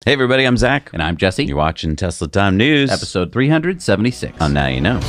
Hey everybody, I'm Zach. And I'm Jesse. You're watching Tesla Time News. Episode 376. On Now You Know.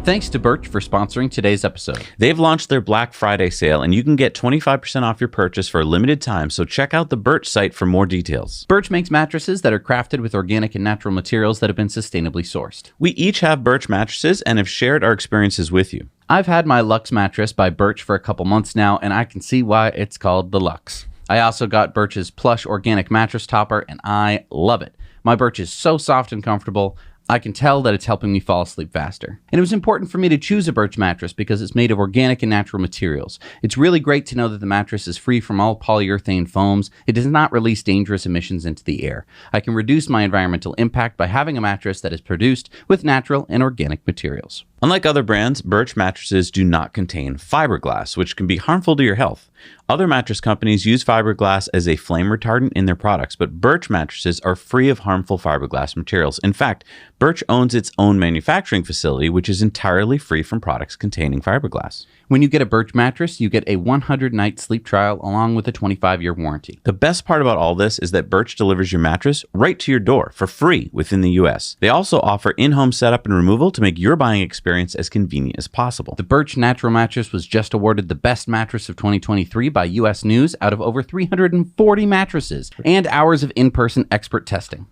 Thanks to Birch for sponsoring today's episode. They've launched their Black Friday sale, and you can get 25% off your purchase for a limited time, so check out the Birch site for more details. Birch makes mattresses that are crafted with organic and natural materials that have been sustainably sourced. We each have Birch mattresses and have shared our experiences with you. I've had my Luxe mattress by Birch for a couple months now, and I can see why it's called the Luxe. I also got Birch's plush organic mattress topper, and I love it. My Birch is so soft and comfortable. I can tell that it's helping me fall asleep faster. And it was important for me to choose a Birch mattress because it's made of organic and natural materials. It's really great to know that the mattress is free from all polyurethane foams. It does not release dangerous emissions into the air. I can reduce my environmental impact by having a mattress that is produced with natural and organic materials. Unlike other brands, Birch mattresses do not contain fiberglass, which can be harmful to your health. Other mattress companies use fiberglass as a flame retardant in their products, but Birch mattresses are free of harmful fiberglass materials. In fact, Birch owns its own manufacturing facility, which is entirely free from products containing fiberglass. When you get a Birch mattress, you get a 100-night sleep trial along with a 25-year warranty. The best part about all this is that Birch delivers your mattress right to your door for free within the U.S. They also offer in-home setup and removal to make your buying experience as convenient as possible. The Birch Natural Mattress was just awarded the best mattress of 2023 by U.S. News out of over 340 mattresses and hours of in-person expert testing.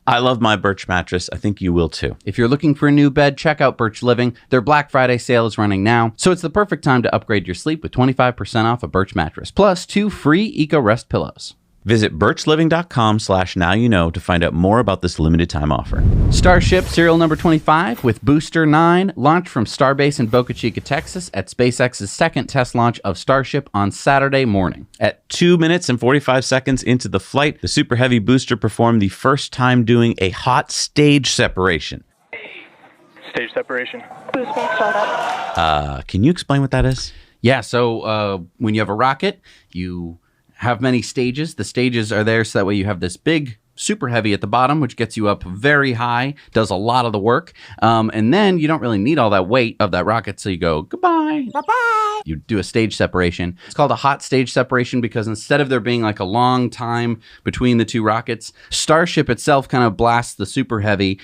I love my Birch mattress. I think you will too. If you're looking for a new bed, check out Birch Living. Their Black Friday sale is running now, so it's the perfect time to upgrade your sleep with 25% off a Birch mattress, plus 2 free Eco Rest pillows. Visit birchliving.com/nowyouknow to find out more about this limited time offer. Starship serial number 25 with Booster 9 launched from Starbase in Boca Chica, Texas at SpaceX's second test launch of Starship on Saturday morning. At 2 minutes and 45 seconds into the flight, the Super Heavy booster performed the first time doing a hot stage separation. Stage separation. Boosting startup. Can you explain what that is? Yeah, so when you have a rocket, you have many stages. The stages are there so that way you have this big Super Heavy at the bottom, which gets you up very high, does a lot of the work. And then you don't really need all that weight of that rocket, so you go, goodbye. Bye-bye. You do a stage separation. It's called a hot stage separation because instead of there being like a long time between the two rockets, Starship itself kind of blasts the Super Heavy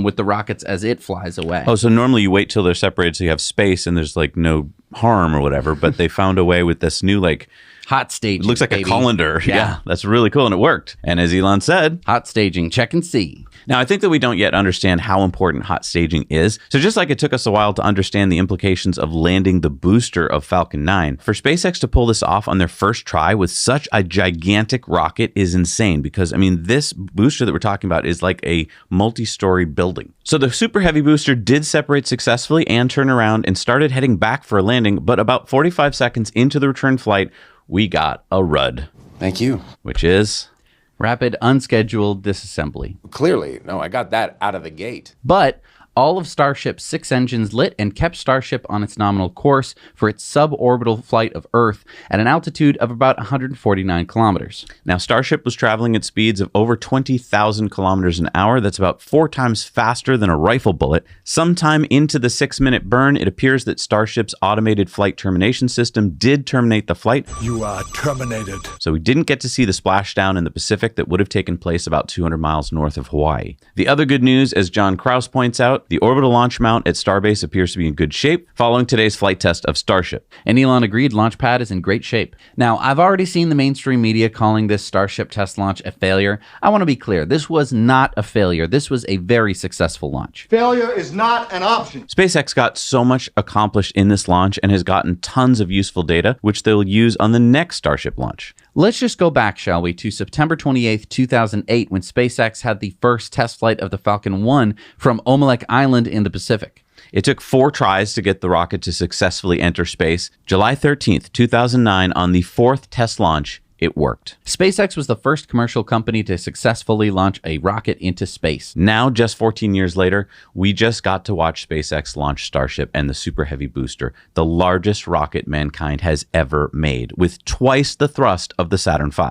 with the rockets as it flies away. Oh, so normally you wait till they're separated so you have space and there's like no harm or whatever, but they found a way with this new like hot staging. It looks like baby. a colander. Yeah, that's really cool, and it worked. And as Elon said, hot staging, check and see. Now, I think that we don't yet understand how important hot staging is. So just like it took us a while to understand the implications of landing the booster of Falcon 9, for SpaceX to pull this off on their first try with such a gigantic rocket is insane because, I mean, this booster that we're talking about is like a multi-story building. So the Super Heavy booster did separate successfully and turn around and started heading back for a landing, but about 45 seconds into the return flight, we got a RUD. Thank you. Which is? Rapid Unscheduled Disassembly. Clearly, no, I got that out of the gate. But all of Starship's 6 engines lit and kept Starship on its nominal course for its suborbital flight of Earth at an altitude of about 149 kilometers. Now, Starship was traveling at speeds of over 20,000 kilometers an hour. That's about 4 times faster than a rifle bullet. Sometime into the 6-minute burn, it appears that Starship's automated flight termination system did terminate the flight. You are terminated. So we didn't get to see the splashdown in the Pacific that would have taken place about 200 miles north of Hawaii. The other good news, as John Krause points out, the orbital launch mount at Starbase appears to be in good shape following today's flight test of Starship. And Elon agreed Launchpad is in great shape. Now, I've already seen the mainstream media calling this Starship test launch a failure. I want to be clear. This was not a failure. This was a very successful launch. Failure is not an option. SpaceX got so much accomplished in this launch and has gotten tons of useful data, which they'll use on the next Starship launch. Let's just go back, shall we, to September 28th, 2008, when SpaceX had the first test flight of the Falcon 1 from Omelek Island in the Pacific. It took 4 tries to get the rocket to successfully enter space. July 13th, 2009, on the 4th test launch, it worked. SpaceX was the first commercial company to successfully launch a rocket into space. Now, just 14 years later, we just got to watch SpaceX launch Starship and the Super Heavy booster, the largest rocket mankind has ever made, with twice the thrust of the Saturn V.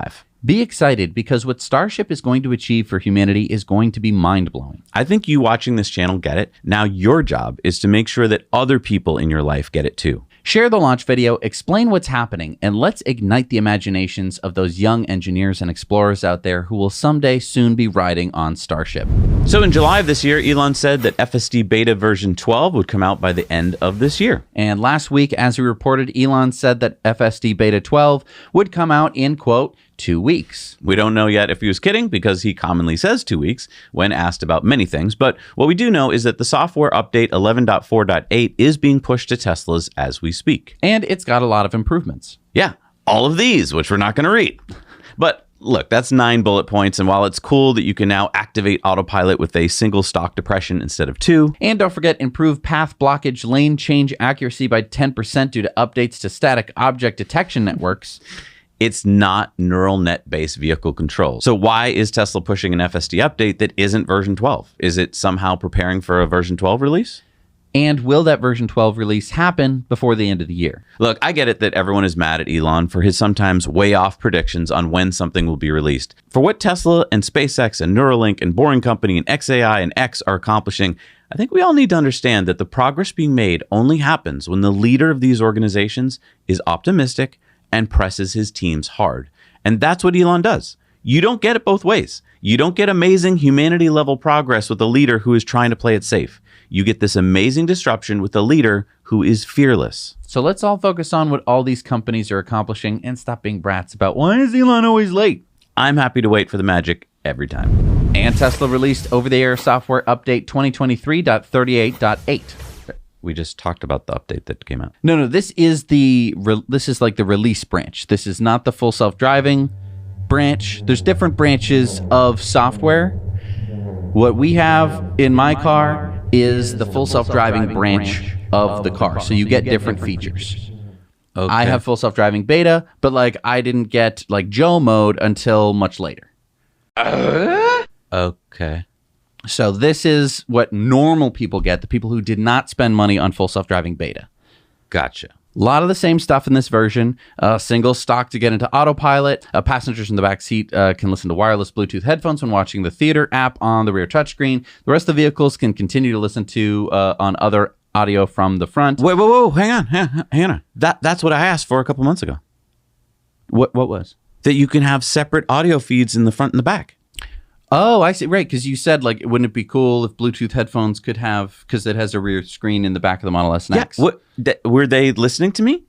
Be excited because what Starship is going to achieve for humanity is going to be mind-blowing. I think you watching this channel get it. Now your job is to make sure that other people in your life get it too. Share the launch video, explain what's happening, and let's ignite the imaginations of those young engineers and explorers out there who will someday soon be riding on Starship. So in July of this year, Elon said that FSD Beta version 12 would come out by the end of this year. And last week, as we reported, Elon said that FSD Beta 12 would come out in, quote, 2 weeks. We don't know yet if he was kidding because he commonly says 2 weeks when asked about many things. But what we do know is that the software update 11.4.8 is being pushed to Teslas as we speak. And it's got a lot of improvements. Yeah, all of these, which we're not going to read. But look, that's 9 bullet points. And while it's cool that you can now activate autopilot with a single stalk depression instead of 2. And don't forget, improved path blockage lane change accuracy by 10% due to updates to static object detection networks. It's not neural net-based vehicle control. So why is Tesla pushing an FSD update that isn't version 12? Is it somehow preparing for a version 12 release? And will that version 12 release happen before the end of the year? Look, I get it that everyone is mad at Elon for his sometimes way off predictions on when something will be released. For what Tesla and SpaceX and Neuralink and Boring Company and XAI and X are accomplishing, I think we all need to understand that the progress being made only happens when the leader of these organizations is optimistic and presses his teams hard. And that's what Elon does. You don't get it both ways. You don't get amazing humanity-level progress with a leader who is trying to play it safe. You get this amazing disruption with a leader who is fearless. So let's all focus on what all these companies are accomplishing and stop being brats about why is Elon always late? I'm happy to wait for the magic every time. And Tesla released over-the-air software update 2023.38.8. We just talked about the update that came out. No, this is like the release branch. This is not the full self-driving branch. There's different branches of software. What we have in my car is the full self-driving branch of the car. So you get different features. Okay. I have full self-driving beta, but like I didn't get like Joe mode until much later. Okay. So this is what normal people get, the people who did not spend money on full self-driving beta. Gotcha. A lot of the same stuff in this version. Single stock to get into autopilot. Passengers in the back seat can listen to wireless Bluetooth headphones when watching the theater app on the rear touchscreen. The rest of the vehicles can continue to listen to on other audio from the front. Wait, whoa, hang on. That's what I asked for a couple months ago. What was? That you can have separate audio feeds in the front and the back. Oh, I see. Right, because you said, like, wouldn't it be cool if Bluetooth headphones could have, because it has a rear screen in the back of the Model S and X. Were they listening to me?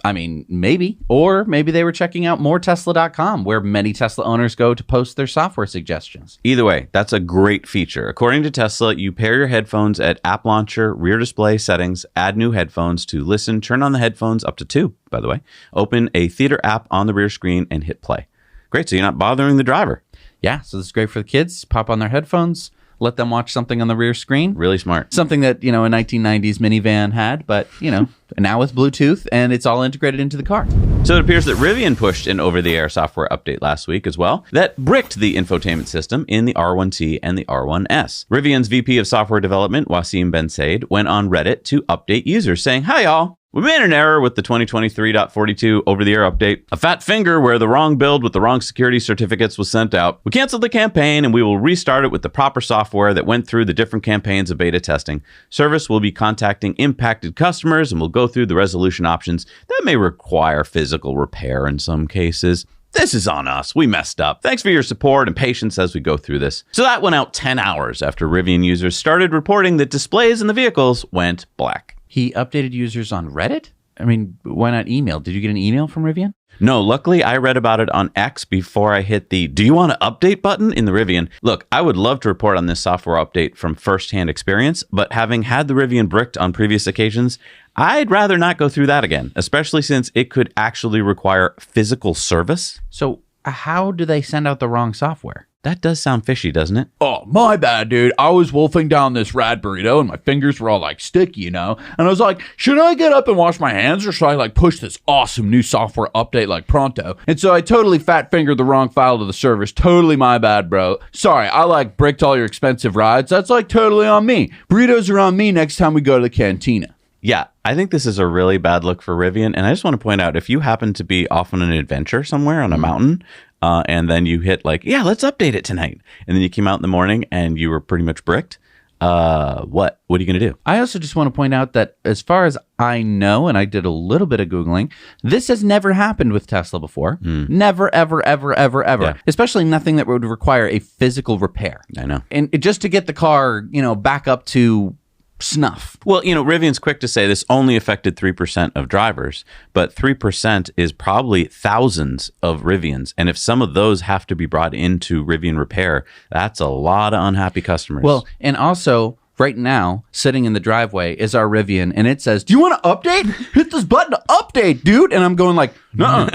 I mean, maybe. Or maybe they were checking out moretesla.com, where many Tesla owners go to post their software suggestions. Either way, that's a great feature. According to Tesla, you pair your headphones at App Launcher, Rear Display Settings, add new headphones to listen, turn on the headphones up to 2, by the way, open a theater app on the rear screen, and hit play. Great, so you're not bothering the driver. Yeah, so this is great for the kids. Pop on their headphones, let them watch something on the rear screen. Really smart. Something that, a 1990s minivan had, but, now with Bluetooth, and it's all integrated into the car. So it appears that Rivian pushed an over-the-air software update last week as well that bricked the infotainment system in the R1T and the R1S. Rivian's VP of Software Development, Wasim Ben Said, went on Reddit to update users saying, "Hi, y'all. We made an error with the 2023.42 over-the-air update. A fat finger where the wrong build with the wrong security certificates was sent out. We canceled the campaign and we will restart it with the proper software that went through the different campaigns of beta testing. Service will be contacting impacted customers and will go through the resolution options that may require physical repair in some cases. This is on us. We messed up. Thanks for your support and patience as we go through this." So that went out 10 hours after Rivian users started reporting that displays in the vehicles went black. He updated users on Reddit? I mean, why not email? Did you get an email from Rivian? No, luckily I read about it on X before I hit the "do you want to update" button in the Rivian. Look, I would love to report on this software update from firsthand experience, but having had the Rivian bricked on previous occasions, I'd rather not go through that again, especially since it could actually require physical service. So how do they send out the wrong software? That does sound fishy, doesn't it? Oh, my bad, dude. I was wolfing down this rad burrito and my fingers were all like sticky, And I was like, should I get up and wash my hands or should I like push this awesome new software update like pronto? And so I totally fat fingered the wrong file to the servers. Totally my bad, bro. Sorry, I like bricked all your expensive rides. That's like totally on me. Burritos are on me next time we go to the cantina. Yeah, I think this is a really bad look for Rivian. And I just want to point out, if you happen to be off on an adventure somewhere on a mountain, and then you hit like, yeah, let's update it tonight. And then you came out in the morning and you were pretty much bricked. What are you going to do? I also just want to point out that as far as I know, and I did a little bit of Googling, this has never happened with Tesla before. Never, ever, ever, ever, ever. Yeah. Especially nothing that would require a physical repair. I know. And just to get the car, back up to snuff. Well, Rivian's quick to say this only affected 3% of drivers, but 3% is probably thousands of Rivians. And if some of those have to be brought into Rivian repair, that's a lot of unhappy customers. Well, and also, right now, sitting in the driveway is our Rivian, and it says, "Do you want to update? Hit this button to update, dude." And I'm going like, Can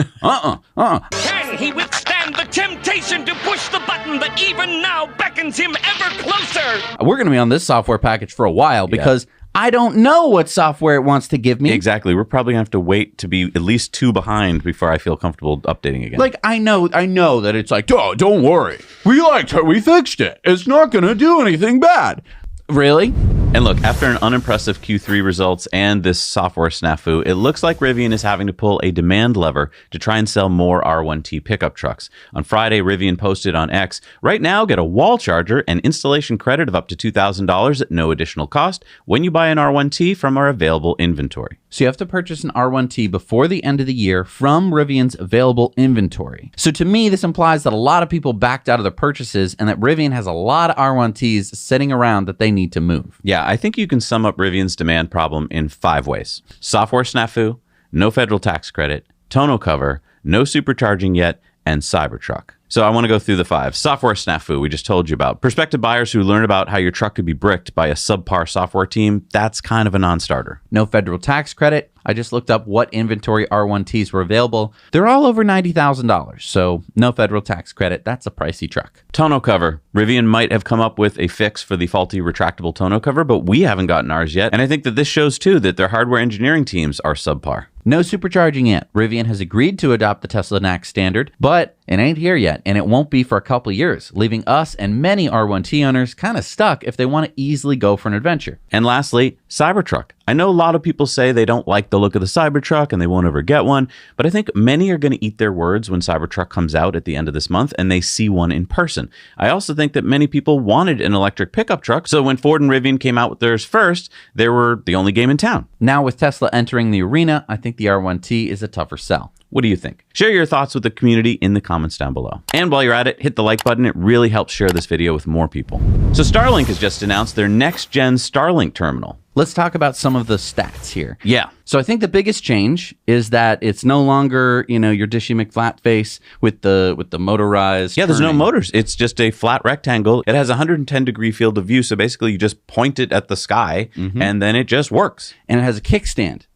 he withstand the temptation to push the button that even now beckons him ever closer? We're going to be on this software package for a while because I don't know what software it wants to give me. Exactly. We're probably going to have to wait to be at least 2 behind before I feel comfortable updating again. Like, I know that it's like, Oh, don't worry. We fixed it. It's not going to do anything bad. really? And look, after an unimpressive Q3 results and this software snafu, it looks like Rivian is having to pull a demand lever to try and sell more R1T pickup trucks. On Friday, Rivian posted on X, "Right now, get a wall charger and installation credit of up to $2,000 at no additional cost when you buy an R1T from our available inventory." So you have to purchase an R1T before the end of the year from Rivian's available inventory. So to me, this implies that a lot of people backed out of their purchases and that Rivian has a lot of R1Ts sitting around that they need to move. Yeah, I think you can sum up Rivian's demand problem in 5 ways. Software snafu, no federal tax credit, tonneau cover, no supercharging yet, and Cybertruck. So I want to go through the 5. Software snafu, we just told you about. Prospective buyers who learn about how your truck could be bricked by a subpar software team, that's kind of a non-starter. No federal tax credit. I just looked up what inventory R1Ts were available. They're all over $90,000, so no federal tax credit. That's a pricey truck. Tonneau cover. Rivian might have come up with a fix for the faulty retractable tonneau cover, but we haven't gotten ours yet. And I think that this shows too that their hardware engineering teams are subpar. No supercharging yet. Rivian has agreed to adopt the Tesla NAC standard, but it ain't here yet, and it won't be for a couple years, leaving us and many R1T owners kind of stuck if they want to easily go for an adventure. And lastly, Cybertruck. I know a lot of people say they don't like the look of the Cybertruck and they won't ever get one, but I think many are going to eat their words when Cybertruck comes out at the end of this month and they see one in person. I also think that many people wanted an electric pickup truck, so when Ford and Rivian came out with theirs first, they were the only game in town. Now with Tesla entering the arena, I think the R1T is a tougher sell. What do you think? Share your thoughts with the community in the comments down below. And while you're at it, hit the like button. It really helps share this video with more people. So Starlink has just announced their next gen Starlink terminal. Let's talk about some of the stats here. Yeah. So I think the biggest change is that it's no longer, your Dishy McFlat face with the motorized. Yeah, there's no turning. motors. It's just a flat rectangle. It has a 110-degree field of view. So basically you just point it at the sky and then it just works. And it has a kickstand.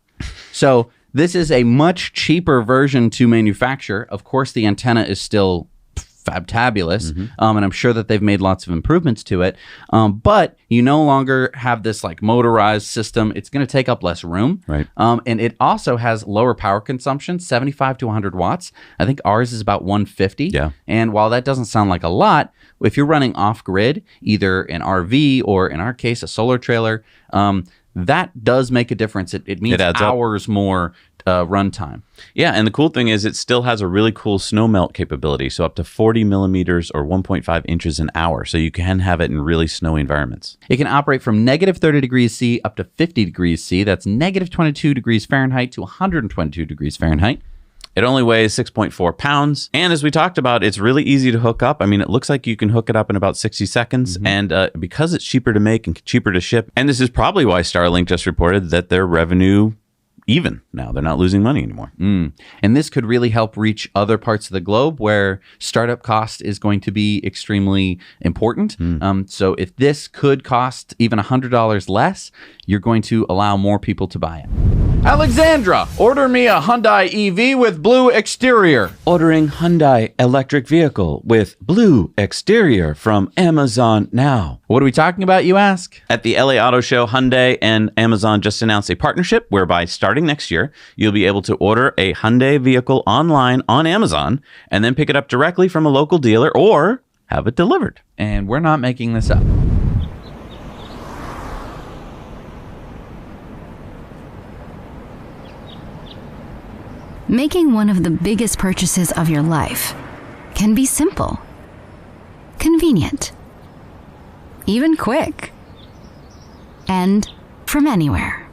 So this is a much cheaper version to manufacture. Of course, the antenna is still fabtabulous, and I'm sure that they've made lots of improvements to it. But you no longer have this like motorized system. It's going to take up less room. Right. And it also has lower power consumption, 75 to 100 watts. I think ours is about 150. Yeah. And while that doesn't sound like a lot, if you're running off grid, either an RV or in our case, a solar trailer, that does make a difference. It means hours more runtime. Yeah, and the cool thing is it still has a really cool snow melt capability, so up to 40 millimeters or 1.5 inches an hour, so you can have it in really snowy environments. It can operate from negative 30 degrees C up to 50 degrees C. That's negative 22 degrees Fahrenheit to 122 degrees Fahrenheit. It only weighs 6.4 pounds. And as we talked about, it's really easy to hook up. I mean, it looks like you can hook it up in about 60 seconds. And because it's cheaper to make and cheaper to ship, and this is probably why Starlink just reported that their revenue even now. They're not losing money anymore. And this could really help reach other parts of the globe where startup cost is going to be extremely important. So if this could cost even $100 less, you're going to allow more people to buy it. Alexandra, order me a Hyundai EV with blue exterior. Ordering Hyundai electric vehicle with blue exterior from Amazon now. What are we talking about, you ask? At the LA Auto Show, Hyundai and Amazon just announced a partnership whereby starting next year, you'll be able to order a Hyundai vehicle online on Amazon and then pick it up directly from a local dealer or have it delivered. And we're not making this up. Making one of the biggest purchases of your life can be simple, convenient, even quick, and from anywhere.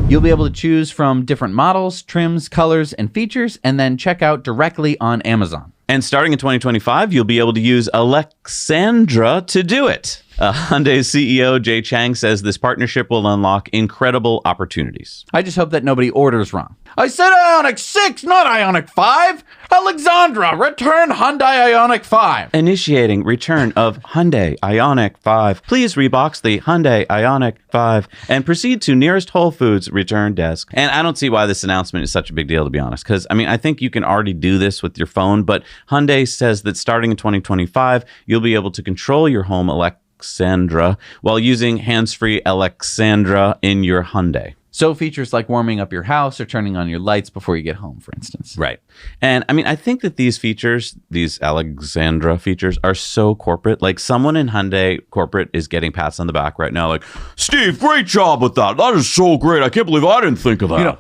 You'll be able to choose from different models, trims, colors, and features, and then check out directly on Amazon. And starting in 2025, you'll be able to use Alexandra to do it. Hyundai's CEO, Jay Chang, says this partnership will unlock incredible opportunities. I just hope that nobody orders wrong. I said Ioniq 6, not Ioniq 5. Alexandra, return Hyundai Ioniq 5. Initiating return of Hyundai Ioniq 5. Please rebox the Hyundai Ioniq 5 and proceed to nearest Whole Foods return desk. And I don't see why this announcement is such a big deal, to be honest, because, I mean, I think you can already do this with your phone, but Hyundai says that starting in 2025, you'll be able to control your home Alexandra while using hands-free Alexandra in your Hyundai. So features like warming up your house or turning on your lights before you get home, for instance. Right. And I mean, I think that these features, these Alexandra features, are so corporate. Like, someone in Hyundai corporate is getting pats on the back right now. Like, Steve, great job with that. That is so great. I can't believe I didn't think of that. You know,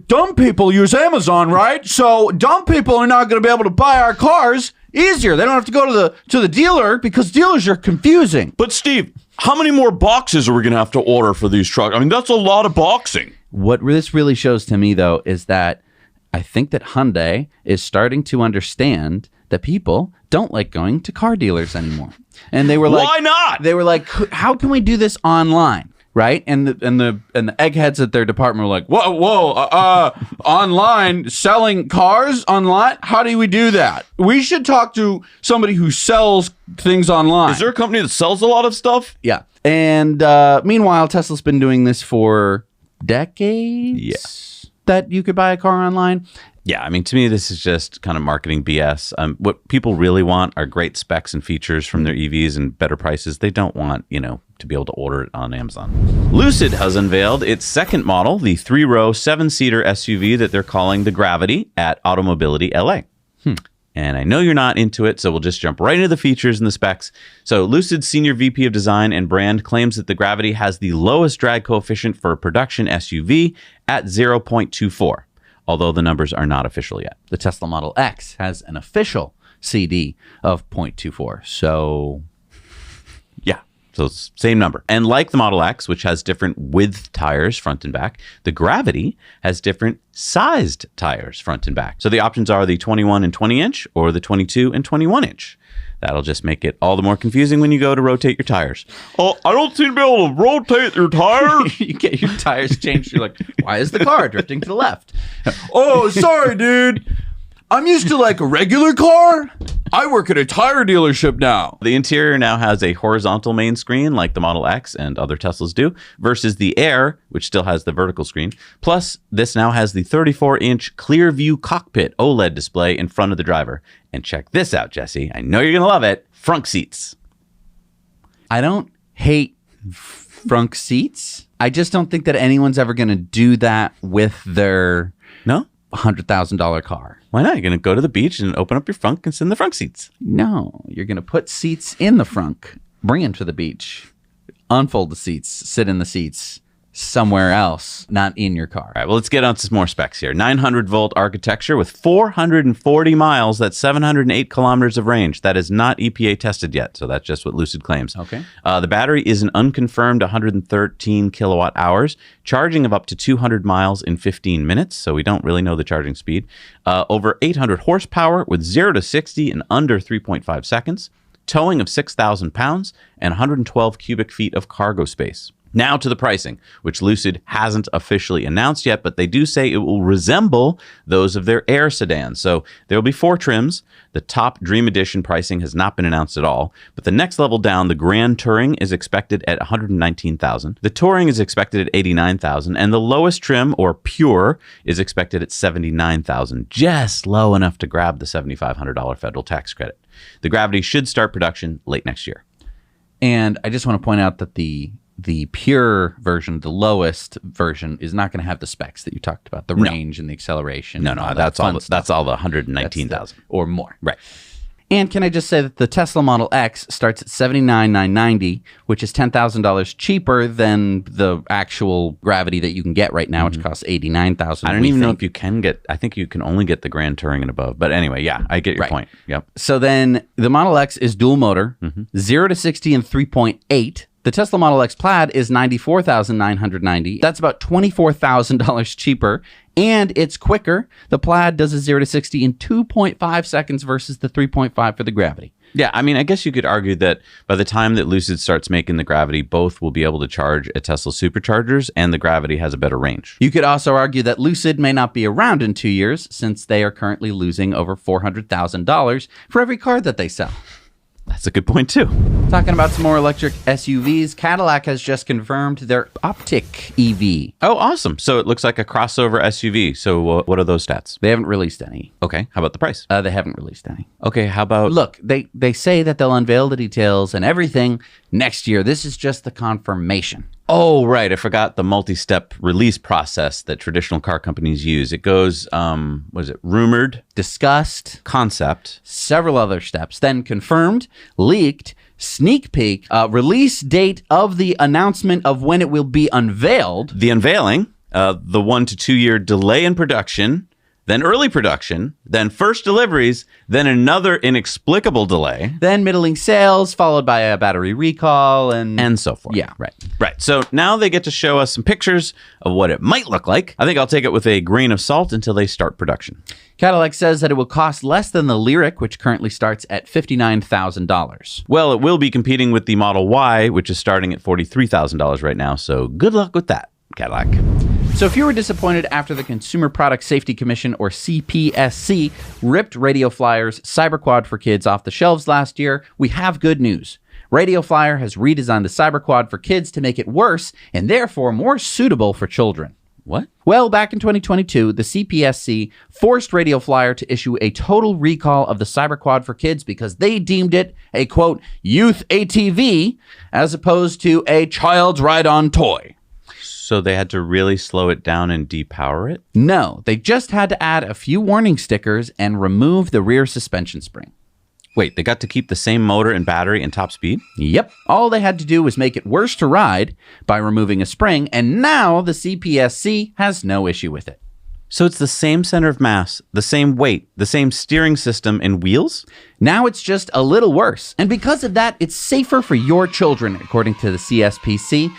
dumb people use Amazon, right? So dumb people are not going to be able to buy our cars easier. They don't have to go to the dealer because dealers are confusing. But Steve, how many more boxes are we going to have to order for these trucks? I mean, that's a lot of boxing. What this really shows to me, though, is that I think that Hyundai is starting to understand that people don't like going to car dealers anymore. And they were like, why not? They were like, how can we do this online? Right? And the eggheads at their department were like, whoa, online, selling cars online? How do we do that? We should talk to somebody who sells things online. Is there a company that sells a lot of stuff? Yeah. And meanwhile, Tesla's been doing this for decades. Yeah. That you could buy a car online. Yeah, I mean, to me, this is just kind of marketing BS. What people really want are great specs and features from their EVs and better prices. They don't want, to be able to order it on Amazon. Lucid has unveiled its second model, the 3-row, 7-seater SUV that they're calling the Gravity at Automobility LA. And I know you're not into it, so we'll just jump right into the features and the specs. So Lucid's Senior VP of Design and Brand claims that the Gravity has the lowest drag coefficient for a production SUV at 0.24. Although the numbers are not official yet. The Tesla Model X has an official CD of 0.24. So, yeah. So it's same number. And like the Model X, which has different width tires front and back, the Gravity has different sized tires front and back. So the options are the 21 and 20 inch or the 22 and 21 inch. That'll just make it all the more confusing when you go to rotate your tires. Oh, I don't seem to be able to rotate your tires. You get your tires changed. You're like, why is the car drifting to the left? Oh, sorry, dude. I'm used to like a regular car. I work at a tire dealership now. The interior now has a horizontal main screen like the Model X and other Teslas do, versus the Air, which still has the vertical screen. Plus, this now has the 34-inch clear view cockpit OLED display in front of the driver. And check this out, Jesse. I know you're going to love it. Front seats. I don't hate front seats. I just don't think that anyone's ever going to do that with their $100,000 car. Why not? You're going to go to the beach and open up your frunk and sit in the front seats. No, you're going to put seats in the frunk, bring them to the beach, unfold the seats, sit in the seats somewhere else, not in your car. All right, well, let's get on to some more specs here. 900-volt architecture with 440 miles. That's 708 kilometers of range. That is not EPA tested yet, so that's just what Lucid claims. Okay. The battery is an unconfirmed 113 kilowatt hours, charging of up to 200 miles in 15 minutes, so we don't really know the charging speed. Over 800 horsepower with 0 to 60 in under 3.5 seconds, towing of 6,000 pounds, and 112 cubic feet of cargo space. Now to the pricing, which Lucid hasn't officially announced yet, but they do say it will resemble those of their Air sedans. So there will be 4 trims. The top Dream Edition pricing has not been announced at all, but the next level down, the Grand Touring, is expected at $119,000. The Touring is expected at $89,000, and the lowest trim, or Pure, is expected at $79,000, just low enough to grab the $7,500 federal tax credit. The Gravity should start production late next year. And I just want to point out that the Pure version, the lowest version, is not going to have the specs that you talked about, the range and the acceleration. No, that's all the 119,000 or more. Right. And can I just say that the Tesla Model X starts at $79,990, which is $10,000 cheaper than the actual Gravity that you can get right now, which costs $89,000. I don't even know if you can get, I think you can only get the Grand Touring and above. But anyway, yeah, I get your point. Yep. So then the Model X is dual motor, 0 to 60 in 3.8. The Tesla Model X Plaid is $94,990. That's about $24,000 cheaper, and it's quicker. The Plaid does a 0 to 60 in 2.5 seconds versus the 3.5 for the Gravity. Yeah, I mean, I guess you could argue that by the time that Lucid starts making the Gravity, both will be able to charge at Tesla Superchargers, and the Gravity has a better range. You could also argue that Lucid may not be around in 2 years, since they are currently losing over $400,000 for every car that they sell. That's a good point, too. Talking about some more electric SUVs, Cadillac has just confirmed their Optiq EV. Oh, awesome. So it looks like a crossover SUV. So what are those stats? They haven't released any. Okay. How about the price? They haven't released any. Okay. How about... Look, they say that they'll unveil the details and everything next year. This is just the confirmation. Oh, right. I forgot the multi-step release process that traditional car companies use. It goes, what is it? Rumored, discussed, concept, several other steps, then confirmed, leaked, sneak peek, release date of the announcement of when it will be unveiled. The unveiling, the 1 to 2 year delay in production, then early production, then first deliveries, then another inexplicable delay. Then middling sales, followed by a battery recall, and so forth. Yeah, right. Right. So now they get to show us some pictures of what it might look like. I think I'll take it with a grain of salt until they start production. Cadillac says that it will cost less than the Lyriq, which currently starts at $59,000. Well, it will be competing with the Model Y, which is starting at $43,000 right now. So good luck with that, Cadillac. So if you were disappointed after the Consumer Product Safety Commission, or CPSC, ripped Radio Flyer's Cyberquad for Kids off the shelves last year, we have good news. Radio Flyer has redesigned the Cyberquad for kids to make it worse and therefore more suitable for children. What? Well, back in 2022, the CPSC forced Radio Flyer to issue a total recall of the Cyberquad for kids because they deemed it a, quote, youth ATV as opposed to a child's ride-on toy. So they had to really slow it down and depower it? No, they just had to add a few warning stickers and remove the rear suspension spring. Wait, they got to keep the same motor and battery and top speed? Yep. All they had to do was make it worse to ride by removing a spring, and now the CPSC has no issue with it. So it's the same center of mass, the same weight, the same steering system and wheels? Now it's just a little worse. And because of that, it's safer for your children, according to the CSPC.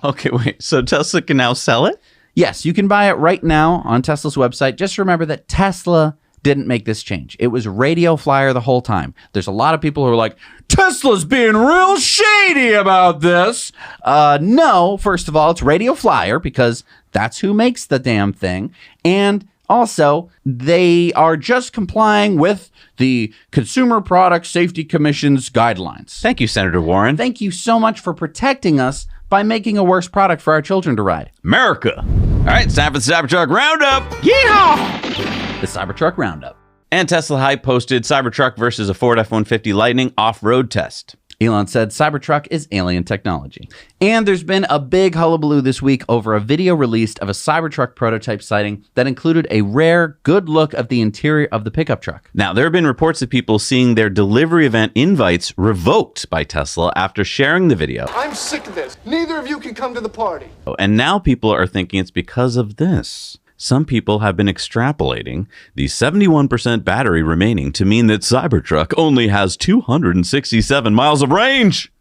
Okay, wait. So Tesla can now sell it? Yes, you can buy it right now on Tesla's website. Just remember that Tesla didn't make this change. It was Radio Flyer the whole time. There's a lot of people who are like, Tesla's being real shady about this. No, first of all, it's Radio Flyer because that's who makes the damn thing. And also, they are just complying with the Consumer Product Safety Commission's guidelines. Thank you, Senator Warren. Thank you so much for protecting us by making a worse product for our children to ride. America. All right, it's time for the Cybertruck Roundup. Yeehaw! The Cybertruck Roundup. And Tesla Hype posted Cybertruck versus a Ford F-150 Lightning off-road test. Elon said Cybertruck is alien technology. And there's been a big hullabaloo this week over a video released of a Cybertruck prototype sighting that included a rare, good look of the interior of the pickup truck. Now, there have been reports of people seeing their delivery event invites revoked by Tesla after sharing the video. I'm sick of this. Neither of you can come to the party. And now people are thinking it's because of this. Some people have been extrapolating the 71% battery remaining to mean that Cybertruck only has 267 miles of range.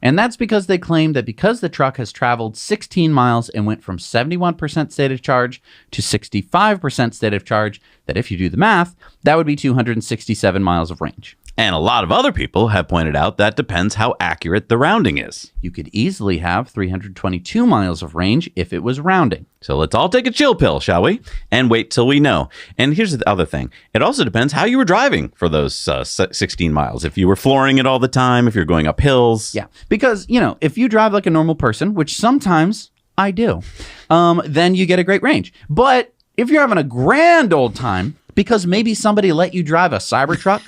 And that's because they claim that because the truck has traveled 16 miles and went from 71% state of charge to 65% state of charge, that if you do the math, that would be 267 miles of range. And a lot of other people have pointed out that depends how accurate the rounding is. You could easily have 322 miles of range if it was rounding. So let's all take a chill pill, shall we? And wait till we know. And here's the other thing. It also depends how you were driving for those 16 miles. If you were flooring it all the time, if you're going up hills. Yeah, because, you know, if you drive like a normal person, which sometimes I do, then you get a great range. But if you're having a grand old time, because maybe somebody let you drive a Cybertruck,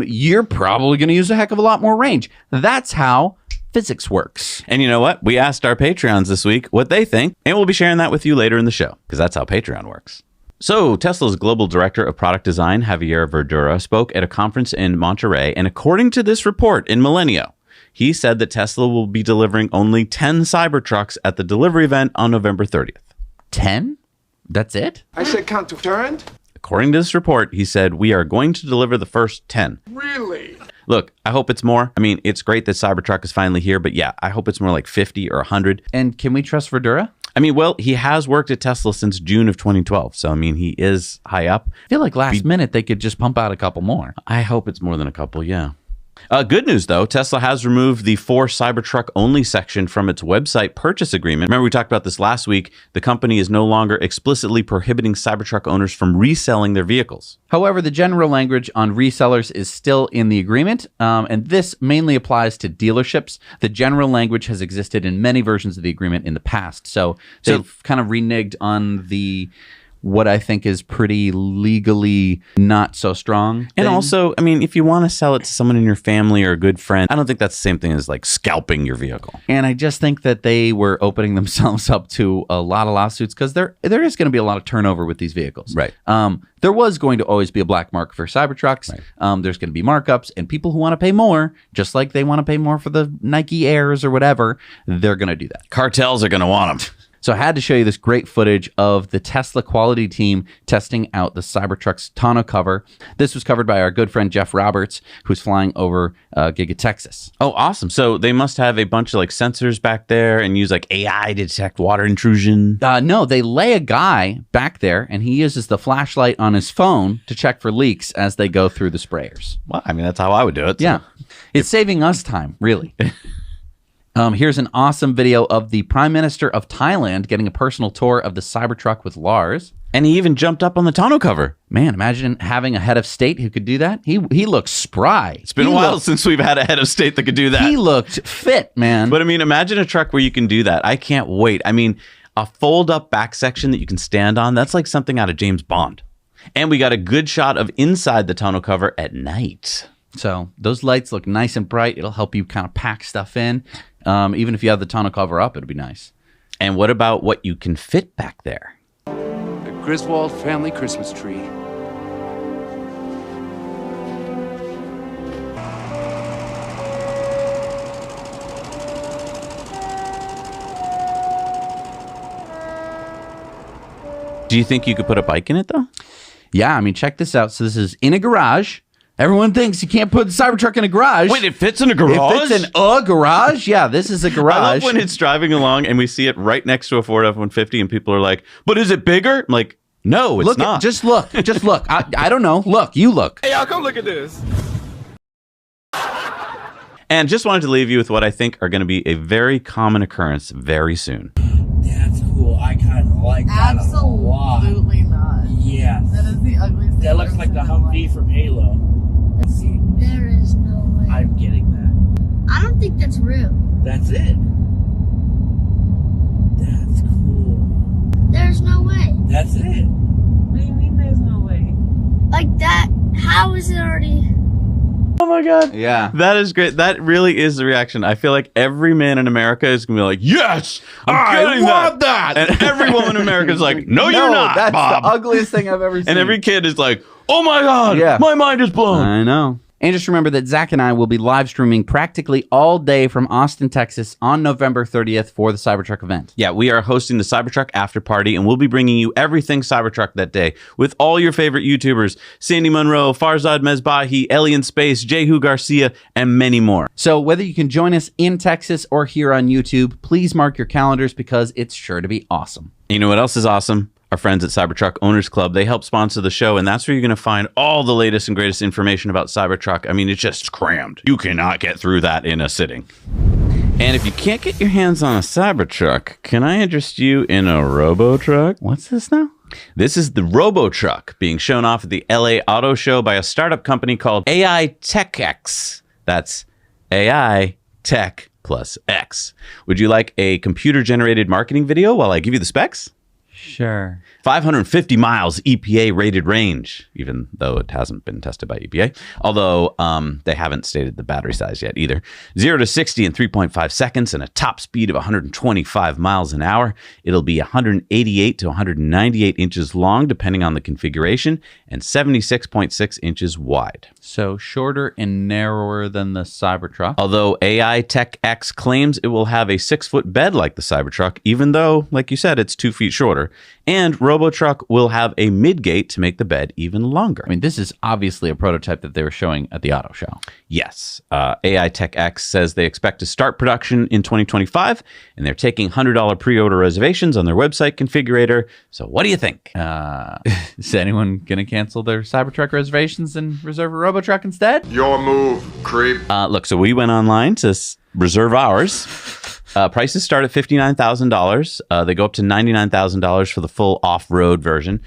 you're probably going to use a heck of a lot more range. That's how physics works. And you know what? We asked our Patreons this week what they think, and we'll be sharing that with you later in the show, because that's how Patreon works. So, Tesla's global director of product design, Javier Verdura, spoke at a conference in Monterrey, and according to this report in Millennial, he said that Tesla will be delivering only 10 Cybertrucks at the delivery event on November 30th. 10? That's it? I said count to turn. According to this report, he said, we are going to deliver the first 10. Really? Look, I hope it's more. I mean, it's great that Cybertruck is finally here, but yeah, I hope it's more like 50 or 100. And can we trust Verdura? I mean, well, he has worked at Tesla since June of 2012. So, I mean, he is high up. I feel like last minute they could just pump out a couple more. I hope it's more than a couple, yeah. Good news, though. Tesla has removed the for Cybertruck only section from its website purchase agreement. Remember, we talked about this last week. The company is no longer explicitly prohibiting Cybertruck owners from reselling their vehicles. However, the general language on resellers is still in the agreement, and this mainly applies to dealerships. The general language has existed in many versions of the agreement in the past, so they've kind of reneged on the what I think is pretty legally not so strong And thing. also, I mean, if you want to sell it to someone in your family or a good friend, I don't think that's the same thing as like scalping your vehicle. And I just think that they were opening themselves up to a lot of lawsuits because there is going to be a lot of turnover with these vehicles. Right. There was going to always be a black mark for Cybertrucks. Right. There's going to be markups, and people who want to pay more, just like they want to pay more for the Nike Airs or whatever, they're going to do that. Cartels are going to want them. So I had to show you this great footage of the Tesla quality team testing out the Cybertruck's tonneau cover. This was covered by our good friend Jeff Roberts, who's flying over Giga Texas. Oh, awesome. So they must have a bunch of like sensors back there and use like AI to detect water intrusion. No, they lay a guy back there, and he uses the flashlight on his phone to check for leaks as they go through the sprayers. Well, I mean, that's how I would do it. So. Yeah. It's saving us time, really. Here's an awesome video of the Prime Minister of Thailand getting a personal tour of the Cybertruck with Lars. And he even jumped up on the tonneau cover. Man, imagine having a head of state who could do that. He looks spry. It's been a while since we've had a head of state that could do that. He looked fit, man. But I mean, imagine a truck where you can do that. I can't wait. I mean, a fold-up back section that you can stand on, that's like something out of James Bond. And we got a good shot of inside the tonneau cover at night. So those lights look nice and bright. It'll help you kind of pack stuff in. Even if you have the tonneau cover up, it'll be nice. And what about what you can fit back there? The Griswold family Christmas tree. Do you think you could put a bike in it, though? Yeah, I mean, check this out. So this is in a garage. Everyone thinks you can't put the Cybertruck in a garage. Wait, it fits in a garage? It fits in a garage? Yeah, this is a garage. I love when it's driving along and we see it right next to a Ford F-150 and people are like, but is it bigger? I'm like, no, it's not. Just look. Just look. I don't know. Look, you look. Hey, y'all, come look at this. And just wanted to leave you with what I think are going to be a very common occurrence very soon. That's cool. I kind of like that a lot. Absolutely not. Yes. That is the ugliest thing. That looks like the Humvee from Halo. There is no way. I'm getting that. I don't think that's real. That's it. That's cool. There's no way. That's it. What do you mean there's no way? Like that, how is it already? Oh my God. Yeah. That is great. That really is the reaction. I feel like every man in America is going to be like, yes, I want that. And every woman in America is like, no, you're not, that's Bob. the ugliest thing I've ever seen. And every kid is like, oh my God, Yeah. my mind is blown. I know. And just remember that Zach and I will be live streaming practically all day from Austin, Texas on November 30th for the Cybertruck event. Yeah, we are hosting the Cybertruck after party, and we'll be bringing you everything Cybertruck that day with all your favorite YouTubers, Sandy Munro, Farzad Mezbahi, Ellie in Space, Jehu Garcia, and many more. So whether you can join us in Texas or here on YouTube, please mark your calendars because it's sure to be awesome. You know what else is awesome? Our friends at Cybertruck Owners Club, they help sponsor the show, and that's where you're going to find all the latest and greatest information about Cybertruck. I mean, it's just crammed. You cannot get through that in a sitting. And if you can't get your hands on a Cybertruck, can I interest you in a Robotruck? What's this now? This is the Robotruck being shown off at the LA Auto Show by a startup company called AI Tech X. That's AI Tech plus X. Would you like a computer-generated marketing video while I give you the specs? Sure. 550 miles EPA rated range, even though it hasn't been tested by EPA. Although they haven't stated the battery size yet either. 0 to 60 in 3.5 seconds and a top speed of 125 miles an hour. It'll be 188 to 198 inches long, depending on the configuration, and 76.6 inches wide. So shorter and narrower than the Cybertruck. Although AI Tech X claims it will have a 6-foot bed like the Cybertruck, even though, like you said, it's 2 feet shorter. And Robotruck will have a mid-gate to make the bed even longer. I mean, this is obviously a prototype that they were showing at the auto show. Yes. AI Tech X says they expect to start production in 2025, and they're taking $100 pre-order reservations on their website configurator. So what do you think? Is anyone going to cancel their Cybertruck reservations and reserve a Robotruck instead? Your move, creep. Look, so we went online to reserve ours. Prices start at $59,000. They go up to $99,000 for the full off-road version.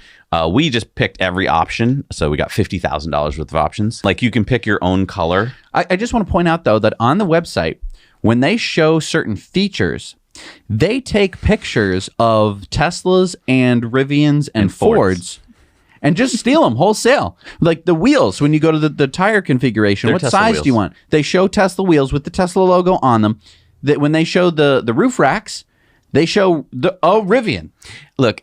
We just picked every option, so we got $50,000 worth of options. Like, you can pick your own color. I just want to point out, though, that on the website, when they show certain features, they take pictures of Teslas and Rivians and Fords and just steal them wholesale. Like the wheels, when you go to the tire configuration, what Tesla size wheels. do you want? They show Tesla wheels with the Tesla logo on them. That when they show the roof racks, they show Rivian. Look,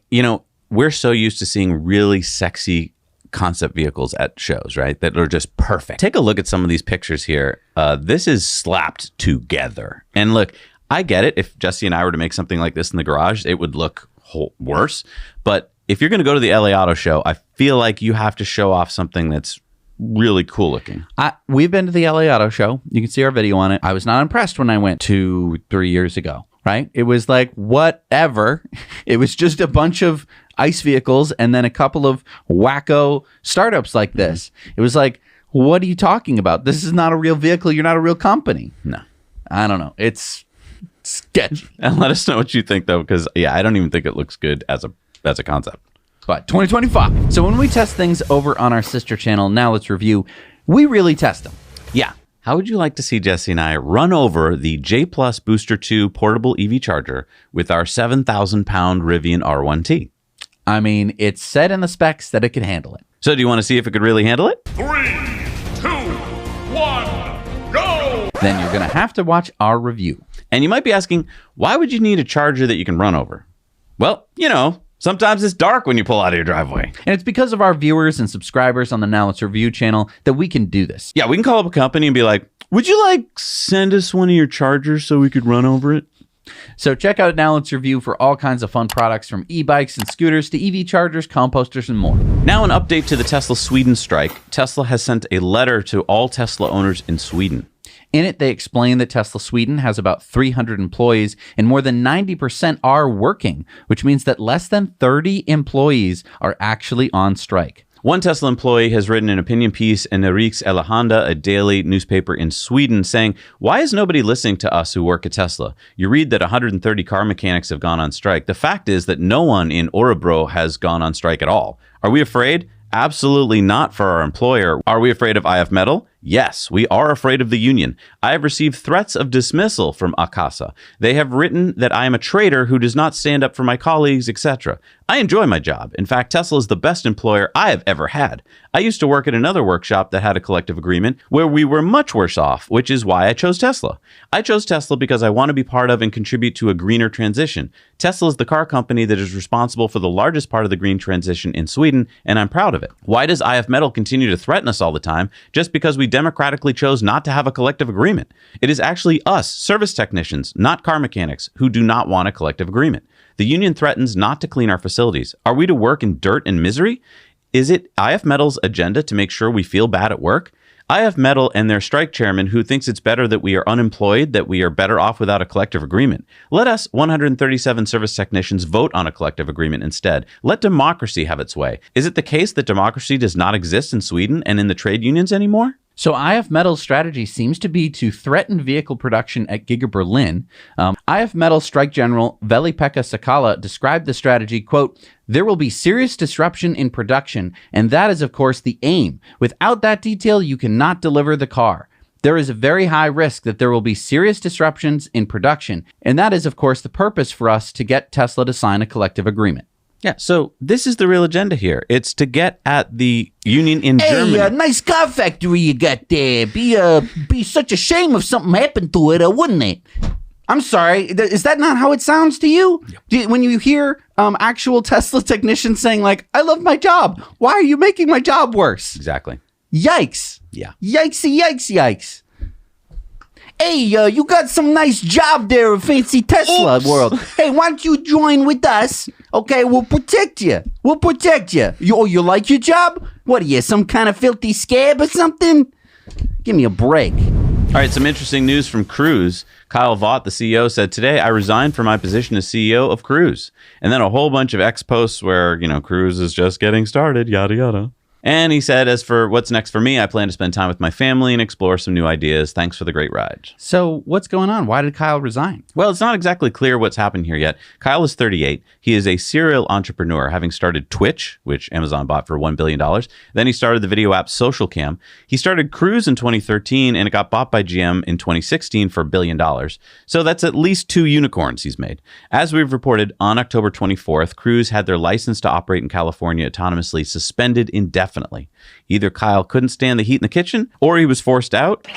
we're so used to seeing really sexy concept vehicles at shows, right? That are just perfect. Take a look at some of these pictures here. This is slapped together. And look, I get it. If Jesse and I were to make something like this in the garage, it would look worse. But if you're going to go to the LA Auto Show, I feel like you have to show off something that's really cool looking. We've been to the LA Auto Show. You can see our video on it. I was not impressed when I went 2-3 years ago, right? It was like, whatever. It was just a bunch of ICE vehicles and then a couple of wacko startups like this. It was like, what are you talking about? This is not a real vehicle. You're not a real company. No. I don't know. It's sketchy. And let us know what you think, though, because, I don't even think it looks good as a concept. But 2025. So when we test things over on our sister channel, Now Let's Review, we really test them. Yeah. How would you like to see Jesse and I run over the J Plus Booster 2 portable EV charger with our 7,000-pound Rivian R1T? I mean, it's said in the specs that it can handle it. So do you want to see if it could really handle it? 3, 2, 1, go! Then you're going to have to watch our review. And you might be asking, why would you need a charger that you can run over? Well, sometimes it's dark when you pull out of your driveway. And it's because of our viewers and subscribers on the Now Let's Review channel that we can do this. Yeah, we can call up a company and be like, would you send us one of your chargers so we could run over it? So check out Now Let's Review for all kinds of fun products from e-bikes and scooters to EV chargers, composters, and more. Now an update to the Tesla Sweden strike. Tesla has sent a letter to all Tesla owners in Sweden. In it, they explain that Tesla Sweden has about 300 employees and more than 90% are working, which means that less than 30 employees are actually on strike. One Tesla employee has written an opinion piece in Riks Allehanda, a daily newspaper in Sweden, saying, "Why is nobody listening to us who work at Tesla? You read that 130 car mechanics have gone on strike. The fact is that no one in Örebro has gone on strike at all. Are we afraid? Absolutely not for our employer. Are we afraid of IF Metal? Yes, we are afraid of the union. I have received threats of dismissal from Akasa. They have written that I am a traitor who does not stand up for my colleagues, etc. I enjoy my job. In fact, Tesla is the best employer I have ever had. I used to work at another workshop that had a collective agreement where we were much worse off, which is why I chose Tesla. I chose Tesla because I want to be part of and contribute to a greener transition. Tesla is the car company that is responsible for the largest part of the green transition in Sweden, and I'm proud of it. Why does IF Metal continue to threaten us all the time just because we democratically chose not to have a collective agreement? It is actually us, service technicians, not car mechanics, who do not want a collective agreement. The union threatens not to clean our facilities. Are we to work in dirt and misery? Is it IF Metal's agenda to make sure we feel bad at work? IF Metal and their strike chairman, who thinks it's better that we are unemployed, that we are better off without a collective agreement. Let us, 137 service technicians, vote on a collective agreement instead. Let democracy have its way. Is it the case that democracy does not exist in Sweden and in the trade unions anymore? So IF Metal's strategy seems to be to threaten vehicle production at Giga Berlin. IF Metal strike general Veli-Pekka Sakala described the strategy, quote, "There will be serious disruption in production, and that is, of course, the aim. Without that detail, you cannot deliver the car. There is a very high risk that there will be serious disruptions in production, and that is, of course, the purpose for us to get Tesla to sign a collective agreement." Yeah, so this is the real agenda here. It's to get at the union in Germany. Hey, nice car factory you got there. Be such a shame if something happened to it, wouldn't it? I'm sorry, is that not how it sounds to you? When you hear actual Tesla technicians saying, like, I love my job. Why are you making my job worse? Exactly. Yikes. Yeah. Yikesy, yikes, yikes. Hey, you got some nice job there, fancy Tesla world. Hey, why don't you join with us? Okay, we'll protect you. We'll protect you. You like your job? What are you, some kind of filthy scab or something? Give me a break. All right, some interesting news from Cruise. Kyle Vaught, the CEO, said, today I resigned from my position as CEO of Cruise. And then a whole bunch of ex-posts where, Cruise is just getting started, yada, yada. And he said, as for what's next for me, I plan to spend time with my family and explore some new ideas. Thanks for the great ride. So what's going on? Why did Kyle resign? Well, it's not exactly clear what's happened here yet. Kyle is 38. He is a serial entrepreneur, having started Twitch, which Amazon bought for $1 billion. Then he started the video app SocialCam. He started Cruise in 2013, and it got bought by GM in 2016 for $1 billion. So that's at least 2 unicorns he's made. As we've reported, on October 24th, Cruise had their license to operate in California autonomously suspended indefinitely. Either Kyle couldn't stand the heat in the kitchen, or he was forced out.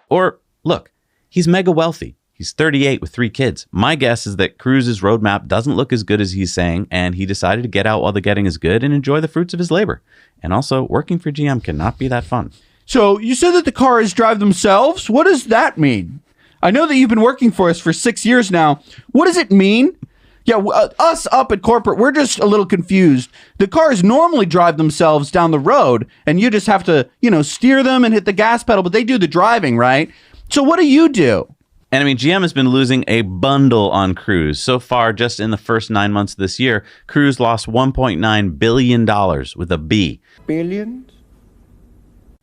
Or, look, he's mega wealthy. He's 38 with 3 kids. My guess is that Cruise's roadmap doesn't look as good as he's saying, and he decided to get out while the getting is good and enjoy the fruits of his labor. And also, working for GM cannot be that fun. So, you said that the cars drive themselves? What does that mean? I know that you've been working for us for 6 years now. What does it mean? Yeah, us up at corporate, we're just a little confused. The cars normally drive themselves down the road, and you just have to, steer them and hit the gas pedal, but they do the driving, right? So what do you do? And GM has been losing a bundle on Cruise. So far, just in the first 9 months of this year, Cruise lost $1.9 billion with a B. Billions?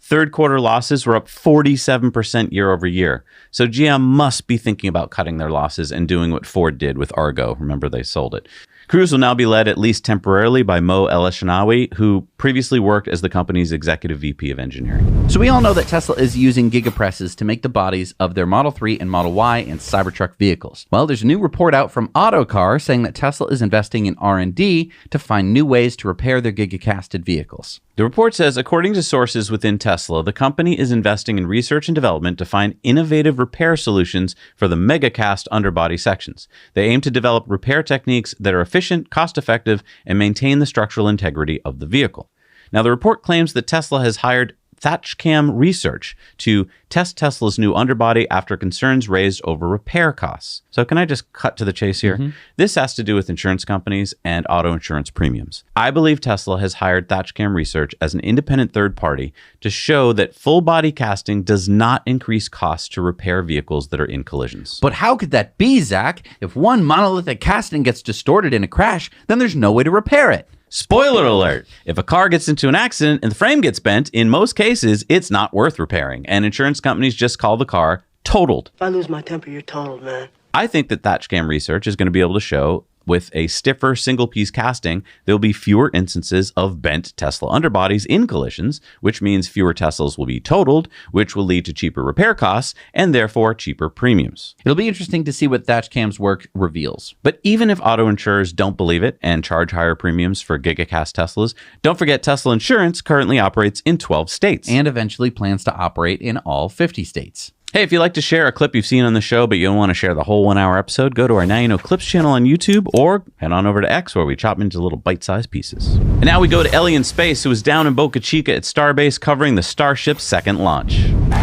Third quarter losses were up 47% year over year. So GM must be thinking about cutting their losses and doing what Ford did with Argo. Remember, they sold it. Cruise will now be led, at least temporarily, by Mo Eleshanawi, who previously worked as the company's executive VP of engineering. So we all know that Tesla is using gigapresses to make the bodies of their Model 3 and Model Y and Cybertruck vehicles. Well, there's a new report out from Autocar saying that Tesla is investing in R&D to find new ways to repair their gigacasted vehicles. The report says, according to sources within Tesla, the company is investing in research and development to find innovative repair solutions for the Megacast underbody sections. They aim to develop repair techniques that are efficient, cost-effective, and maintain the structural integrity of the vehicle. Now, the report claims that Tesla has hired ThatchCam Research to test Tesla's new underbody after concerns raised over repair costs. So can I just cut to the chase here? Mm-hmm. This has to do with insurance companies and auto insurance premiums. I believe Tesla has hired ThatchCam Research as an independent third party to show that full body casting does not increase costs to repair vehicles that are in collisions. But how could that be, Zach? If one monolithic casting gets distorted in a crash, then there's no way to repair it. Spoiler alert! If a car gets into an accident and the frame gets bent, in most cases, it's not worth repairing, and insurance companies just call the car totaled. If I lose my temper, you're totaled, man. I think that ThatchCam Research is going to be able to show with a stiffer single-piece casting, there'll be fewer instances of bent Tesla underbodies in collisions, which means fewer Teslas will be totaled, which will lead to cheaper repair costs and therefore cheaper premiums. It'll be interesting to see what ThatchCam's work reveals. But even if auto insurers don't believe it and charge higher premiums for gigacast Teslas, don't forget Tesla Insurance currently operates in 12 states. And eventually plans to operate in all 50 states. Hey, if you'd like to share a clip you've seen on the show, but you don't want to share the whole 1 hour episode, go to our Now You Know Clips channel on YouTube or head on over to X where we chop into little bite-sized pieces. And now we go to Ellie in space, who is down in Boca Chica at Starbase covering the Starship's second launch. 10, 9, 8,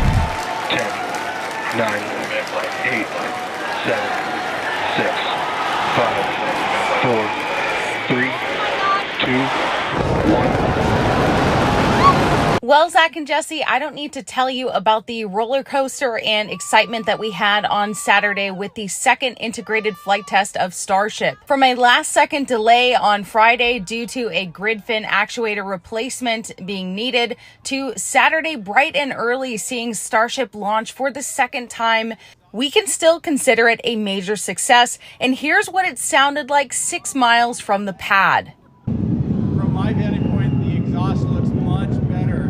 7, 6, 5, 4, 3, 2, 1. Well, Zach and Jesse, I don't need to tell you about the roller coaster and excitement that we had on Saturday with the second integrated flight test of Starship. From a last-second delay on Friday due to a grid fin actuator replacement being needed, to Saturday bright and early seeing Starship launch for the second time, we can still consider it a major success. And here's what it sounded like 6 miles from the pad. From my vantage point, the exhaust looks much better.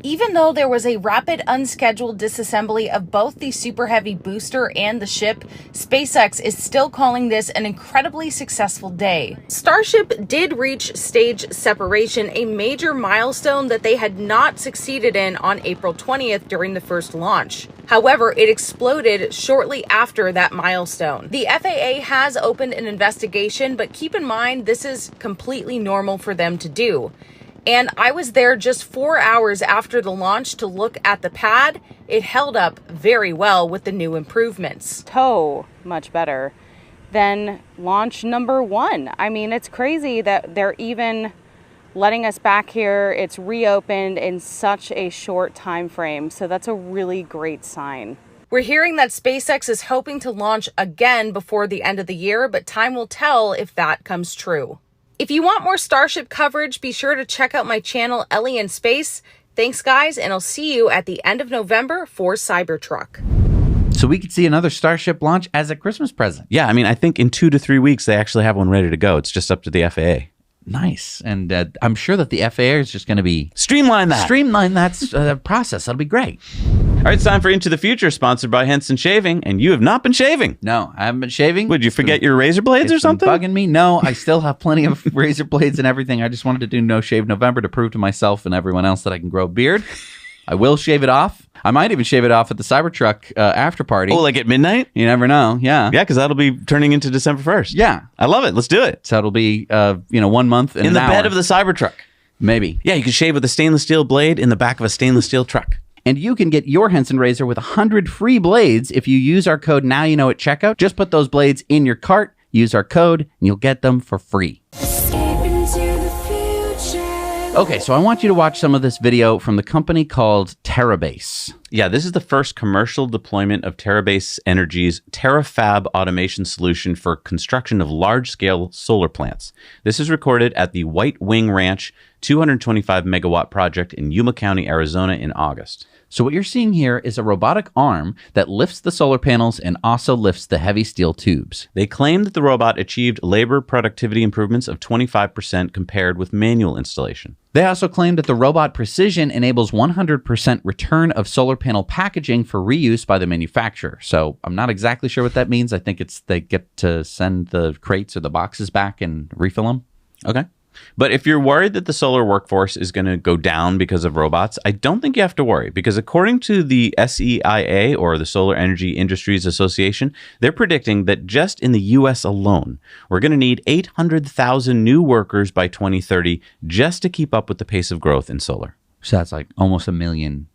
Even though there was a rapid unscheduled disassembly of both the Super Heavy booster and the ship, SpaceX is still calling this an incredibly successful day. Starship did reach stage separation, a major milestone that they had not succeeded in on April 20th during the first launch. However, it exploded shortly after that milestone. The FAA has opened an investigation, but keep in mind this is completely normal for them to do. And I was there just 4 hours after the launch to look at the pad. It held up very well with the new improvements. So much better than launch number 1. I mean, it's crazy that they're even letting us back here. It's reopened in such a short time frame. So that's a really great sign. We're hearing that SpaceX is hoping to launch again before the end of the year, but time will tell if that comes true. If you want more Starship coverage, be sure to check out my channel, Ellie in Space. Thanks, guys, and I'll see you at the end of November for Cybertruck. So we could see another Starship launch as a Christmas present. Yeah, I mean, I think in 2 to 3 weeks, they actually have one ready to go. It's just up to the FAA. Nice. And I'm sure that the FAA is just going to be... Streamline that process. That'll be great. All right, it's time for Into the Future, sponsored by Henson Shaving, and you have not been shaving. No, I haven't been shaving. Would you forget your razor blades or something? Bugging me? No, I still have plenty of razor blades and everything. I just wanted to do No Shave November to prove to myself and everyone else that I can grow a beard. I will shave it off. I might even shave it off at the Cybertruck after party. Oh, like at midnight? You never know. Yeah. Yeah, because that'll be turning into December 1st. Yeah. I love it. Let's do it. So it'll be, 1 month and in the bed of the Cybertruck. Maybe. Yeah, you can shave with a stainless steel blade in the back of a stainless steel truck. And you can get your Henson razor with 100 free blades if you use our code NOWYOUKNOW at checkout. Just put those blades in your cart, use our code, and you'll get them for free. Okay, so I want you to watch some of this video from the company called Terabase. Yeah, this is the first commercial deployment of Terabase Energy's TerraFab automation solution for construction of large-scale solar plants. This is recorded at the White Wing Ranch 225-megawatt project in Yuma County, Arizona in August. So what you're seeing here is a robotic arm that lifts the solar panels and also lifts the heavy steel tubes. They claim that the robot achieved labor productivity improvements of 25% compared with manual installation. They also claim that the robot precision enables 100% return of solar panel packaging for reuse by the manufacturer. So I'm not exactly sure what that means. I think it's they get to send the crates or the boxes back and refill them. Okay. But if you're worried that the solar workforce is going to go down because of robots, I don't think you have to worry, because according to the SEIA, or the Solar Energy Industries Association, they're predicting that just in the U.S. alone, we're going to need 800,000 new workers by 2030 just to keep up with the pace of growth in solar. So that's like almost 1 million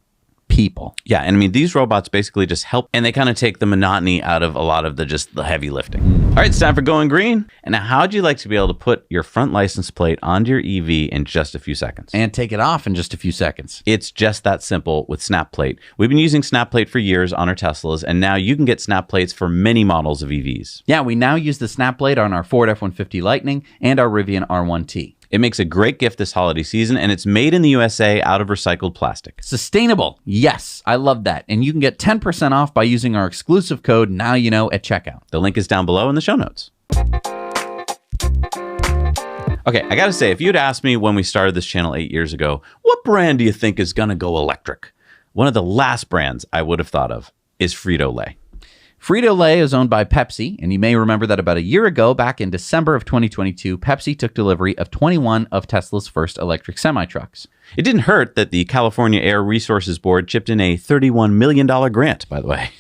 people. Yeah, and I mean, these robots basically just help, and they kind of take the monotony out of a lot of the heavy lifting. All right, it's time for Going Green. And now, how'd you like to be able to put your front license plate onto your EV in just a few seconds? And take it off in just a few seconds. It's just that simple with SnapPlate. We've been using SnapPlate for years on our Teslas, and now you can get SnapPlates for many models of EVs. Yeah, we now use the SnapPlate on our Ford F-150 Lightning and our Rivian R1T. It makes a great gift this holiday season, and it's made in the USA out of recycled plastic. Sustainable. Yes, I love that. And you can get 10% off by using our exclusive code NOWYOUKNOW at checkout. The link is down below in the show notes. Okay, I gotta say, if you'd asked me when we started this channel 8 years ago, what brand do you think is gonna go electric? One of the last brands I would have thought of is Frito-Lay. Frito-Lay is owned by Pepsi, and you may remember that about a year ago, back in December of 2022, Pepsi took delivery of 21 of Tesla's first electric semi-trucks. It didn't hurt that the California Air Resources Board chipped in a $31 million grant, by the way.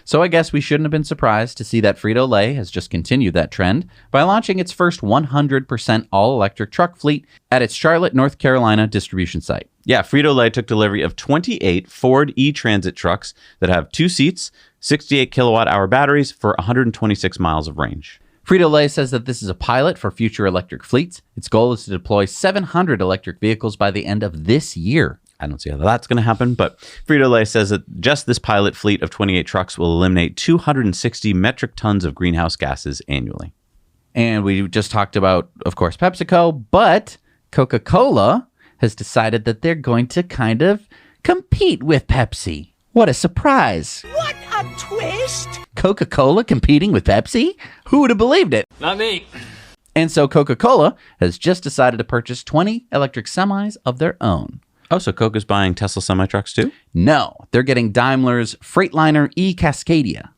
So I guess we shouldn't have been surprised to see that Frito-Lay has just continued that trend by launching its first 100% all-electric truck fleet at its Charlotte, North Carolina distribution site. Yeah, Frito-Lay took delivery of 28 Ford E-Transit trucks that have 2 seats, 68 kilowatt-hour batteries for 126 miles of range. Frito-Lay says that this is a pilot for future electric fleets. Its goal is to deploy 700 electric vehicles by the end of this year. I don't see how that's going to happen, but Frito-Lay says that just this pilot fleet of 28 trucks will eliminate 260 metric tons of greenhouse gases annually. And we just talked about, of course, PepsiCo, but Coca-Cola has decided that they're going to kind of compete with Pepsi. What a surprise. What a twist. Coca-Cola competing with Pepsi? Who would have believed it? Not me. And so Coca-Cola has just decided to purchase 20 electric semis of their own. Oh, so Coke is buying Tesla semi-trucks too? No, they're getting Daimler's Freightliner e-Cascadia.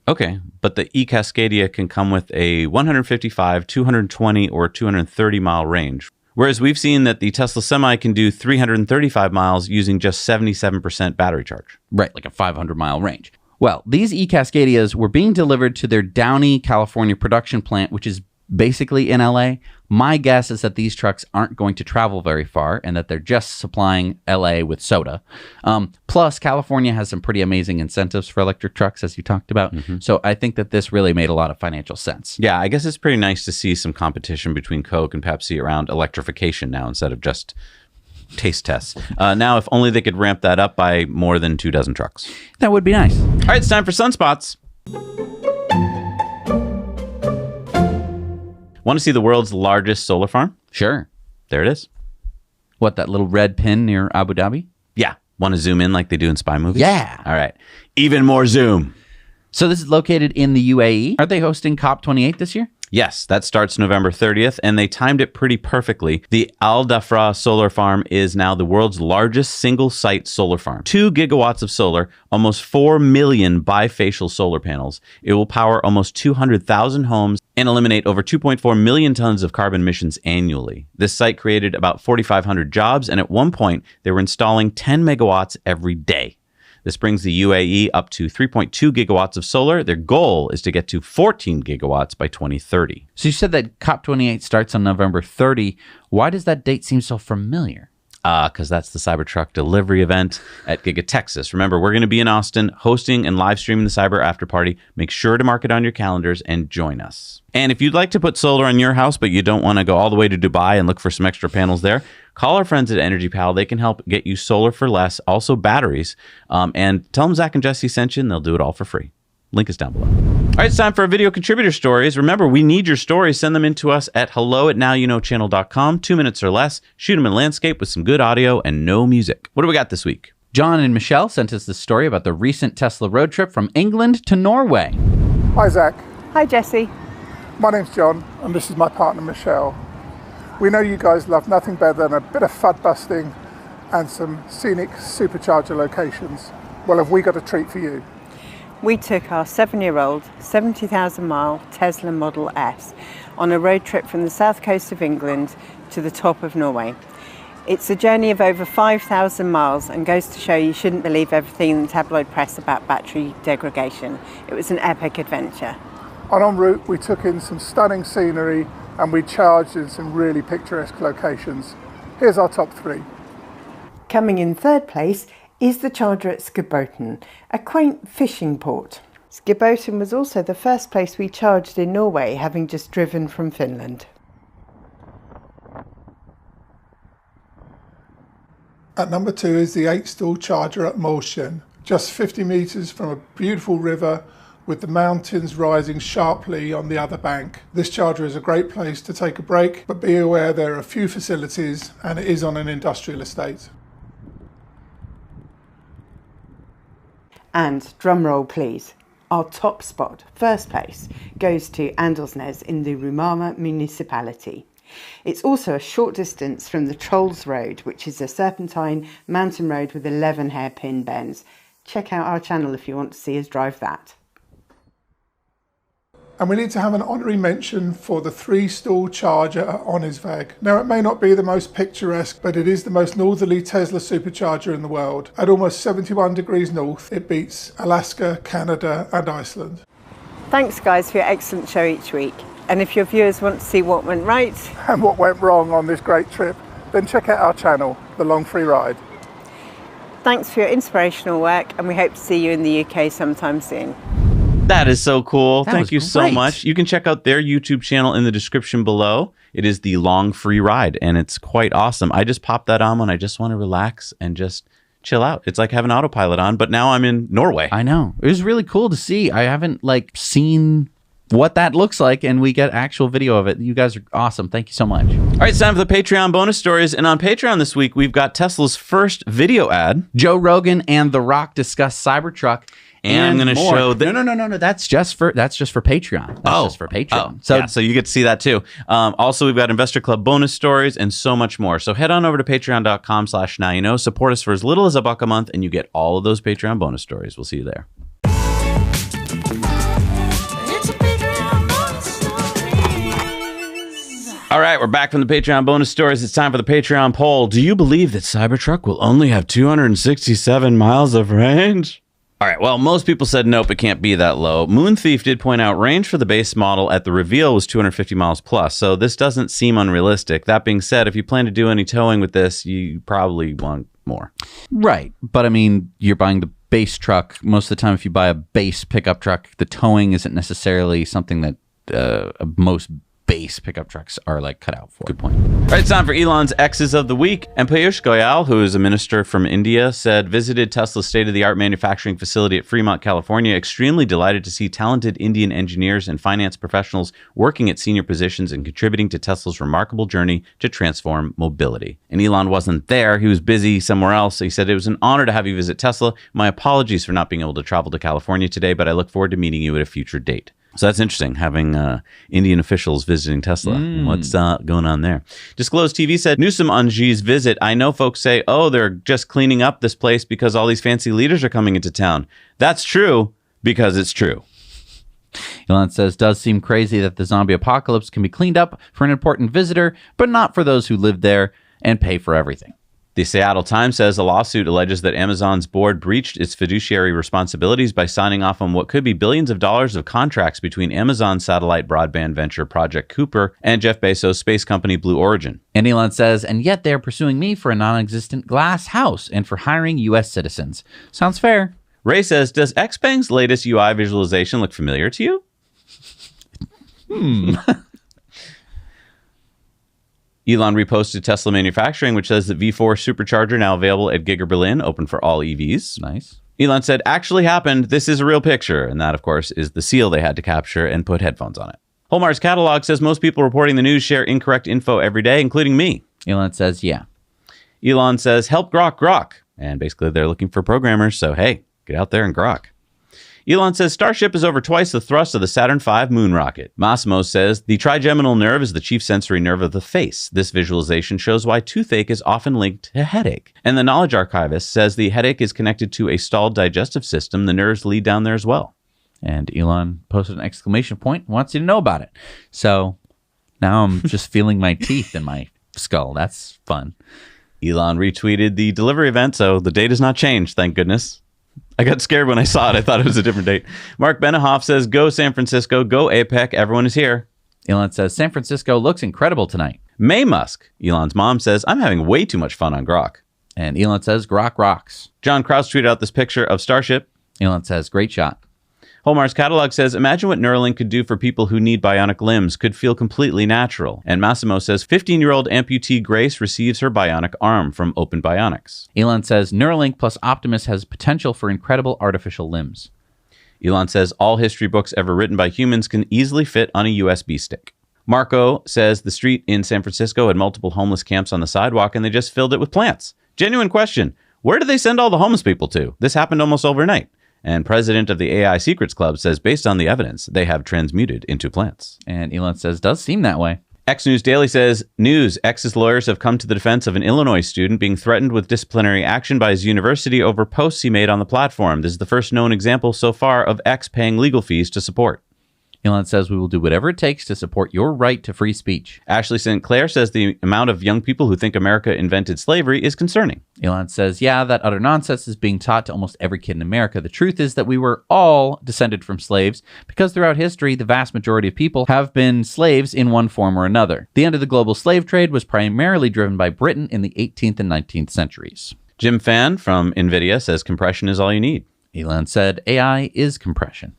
Okay, but the e-Cascadia can come with a 155, 220, or 230 mile range. Whereas we've seen that the Tesla Semi can do 335 miles using just 77% battery charge. Right, like a 500-mile range. Well, these e-Cascadias were being delivered to their Downey, California production plant, which is basically in LA. My guess is that these trucks aren't going to travel very far and that they're just supplying LA with soda. Plus, California has some pretty amazing incentives for electric trucks, as you talked about. So I think that this really made a lot of financial sense. Yeah, I guess it's pretty nice to see some competition between Coke and Pepsi around electrification now instead of just taste tests. Now, if only they could ramp that up by more than 24 trucks. That would be nice. All right, it's time for Sunspots. Want to see the world's largest solar farm? Sure. There it is. What, that little red pin near Abu Dhabi? Yeah. Want to zoom in like they do in spy movies? Yeah. All right. Even more zoom. So this is located in the UAE. Are they hosting COP28 this year? Yes, that starts November 30th, and they timed it pretty perfectly. The Al Dhafra solar farm is now the world's largest single-site solar farm. 2 gigawatts of solar, almost 4 million bifacial solar panels. It will power almost 200,000 homes and eliminate over 2.4 million tons of carbon emissions annually. This site created about 4,500 jobs, and at one point, they were installing 10 megawatts every day. This brings the UAE up to 3.2 gigawatts of solar. Their goal is to get to 14 gigawatts by 2030. So you said that COP28 starts on November 30. Why does that date seem so familiar? Because that's the Cybertruck delivery event at Giga Texas. Remember, we're going to be in Austin hosting and live streaming the Cyber After Party. Make sure to mark it on your calendars and join us. And if you'd like to put solar on your house, but you don't want to go all the way to Dubai and look for some extra panels there, call our friends at Energy Pal. They can help get you solar for less, also batteries. And tell them Zach and Jesse sent you, and they'll do it all for free. Link is down below. All right, it's time for our video contributor stories. Remember, we need your stories. Send them in to us at hello@nowyouknowchannel.com. 2 minutes or less. Shoot them in landscape with some good audio and no music. What do we got this week? John and Michelle sent us this story about the recent Tesla road trip from England to Norway. Hi, Zach. Hi, Jesse. My name's John, and this is my partner, Michelle. We know you guys love nothing better than a bit of FUD busting and some scenic supercharger locations. Well, have we got a treat for you? We took our 7-year-old 70,000 mile Tesla Model S on a road trip from the south coast of England to the top of Norway. It's a journey of over 5,000 miles and goes to show you shouldn't believe everything in the tabloid press about battery degradation. It was an epic adventure. And en route, we took in some stunning scenery and we charged in some really picturesque locations. Here's our top 3. Coming in third place is the charger at Skibotn, a quaint fishing port. Skibotn was also the first place we charged in Norway, having just driven from Finland. At number 2 is the 8-stall charger at Mosjøen, just 50 meters from a beautiful river with the mountains rising sharply on the other bank. This charger is a great place to take a break, but be aware there are a few facilities and it is on an industrial estate. And drumroll please, our top spot, first place, goes to Andelsnes in the Rumama municipality. It's also a short distance from the Trolls Road, which is a serpentine mountain road with 11 hairpin bends. Check out our channel if you want to see us drive that. And we need to have an honorary mention for the 3-stall charger at Onisvag. Now, it may not be the most picturesque, but it is the most northerly Tesla supercharger in the world. At almost 71 degrees north, it beats Alaska, Canada and Iceland. Thanks guys for your excellent show each week. And if your viewers want to see what went right and what went wrong on this great trip, then check out our channel, The Long Free Ride. Thanks for your inspirational work, and we hope to see you in the UK sometime soon. That is so cool. Thank you so great. much. You can check out their YouTube channel in the description below. It is The Long Free Ride, and it's quite awesome. I just popped that on when I just want to relax and just chill out. It's like having autopilot on, but now I'm in Norway. I know. It was really cool to see. I haven't seen what that looks like, and we get actual video of it. You guys are awesome. Thank you so much. All right, it's time for the Patreon bonus stories. And on Patreon this week, we've got Tesla's first video ad. Joe Rogan and The Rock discuss Cybertruck, And I'm going to show that. No. That's just for Patreon. That's just for Patreon. So you get to see that too. Also, we've got Investor Club bonus stories and so much more. So head on over to patreon.com/nowyouknow. Support us for as little as $1 a month, and you get all of those Patreon bonus stories. We'll see you there. All right, we're back from the Patreon bonus stories. It's time for the Patreon poll. Do you believe that Cybertruck will only have 267 miles of range? All right, well, most people said nope, it can't be that low. Moon Thief did point out range for the base model at the reveal was 250 miles plus, so this doesn't seem unrealistic. That being said, if you plan to do any towing with this, you probably want more. Right, but I mean, you're buying the base truck. Most of the time, if you buy a base pickup truck, the towing isn't necessarily something that most base pickup trucks are like cut out for. Good point. All right, it's time for Elon's X's of the week. And Piyush Goyal, who is a minister from India, said, visited Tesla's state-of-the-art manufacturing facility at Fremont, California. Extremely delighted to see talented Indian engineers and finance professionals working at senior positions and contributing to Tesla's remarkable journey to transform mobility. And Elon wasn't there. He was busy somewhere else. He said, it was an honor to have you visit Tesla. My apologies for not being able to travel to California today, but I look forward to meeting you at a future date. So that's interesting, having Indian officials visiting Tesla. What's going on there? Disclosed TV said, Newsom on Xi's visit. I know folks say, oh, they're just cleaning up this place because all these fancy leaders are coming into town. That's true because it's true. Elon says, does seem crazy that the zombie apocalypse can be cleaned up for an important visitor, but not for those who live there and pay for everything. The Seattle Times says a lawsuit alleges that Amazon's board breached its fiduciary responsibilities by signing off on what could be billions of dollars of contracts between Amazon's satellite broadband venture Project Cooper and Jeff Bezos' space company Blue Origin. And Elon says, and yet they're pursuing me for a non-existent glass house and for hiring U.S. citizens. Sounds fair. Ray says, does Xpeng's latest UI visualization look familiar to you? Elon reposted Tesla manufacturing, which says that V4 Supercharger now available at Giga Berlin, open for all EVs. Nice. Elon said, actually happened. This is a real picture. And that, of course, is the seal they had to capture and put headphones on it. Holmar's catalog says most people reporting the news share incorrect info every day, including me. Elon says, yeah. Elon says, help Grok. And basically they're looking for programmers. So, hey, get out there and grok. Elon says Starship is over twice the thrust of the Saturn V moon rocket. Massimo says the trigeminal nerve is the chief sensory nerve of the face. This visualization shows why toothache is often linked to headache. And the knowledge archivist says the headache is connected to a stalled digestive system. The nerves lead down there as well. And Elon posted an exclamation point, wants you to know about it. So now I'm just feeling my teeth in my skull. That's fun. Elon retweeted the delivery event, so the date has not changed, thank goodness. I got scared when I saw it. I thought it was a different date. Mark Benehoff says, go San Francisco, go APEC, everyone is here. Elon says, San Francisco looks incredible tonight. May Musk, Elon's mom, says, I'm having way too much fun on Grok. And Elon says, Grok rocks. John Krause tweeted out this picture of Starship. Elon says, great shot. Holmar's catalog says, imagine what Neuralink could do for people who need bionic limbs, could feel completely natural. And Massimo says, 15-year-old amputee Grace receives her bionic arm from Open Bionics. Elon says, Neuralink plus Optimus has potential for incredible artificial limbs. Elon says, all history books ever written by humans can easily fit on a USB stick. Marco says, the street in San Francisco had multiple homeless camps on the sidewalk and they just filled it with plants. Genuine question, where do they send all the homeless people to? This happened almost overnight. And president of the AI Secrets Club says, based on the evidence, they have transmuted into plants. And Elon says, does seem that way. X News Daily says, news, X's lawyers have come to the defense of an Illinois student being threatened with disciplinary action by his university over posts he made on the platform. This is the first known example so far of X paying legal fees to support. Elon says, we will do whatever it takes to support your right to free speech. Ashley St. Clair says the amount of young people who think America invented slavery is concerning. Elon says, yeah, that utter nonsense is being taught to almost every kid in America. The truth is that we were all descended from slaves because throughout history, the vast majority of people have been slaves in one form or another. The end of the global slave trade was primarily driven by Britain in the 18th and 19th centuries. Jim Fan from NVIDIA says compression is all you need. Elon said, AI is compression.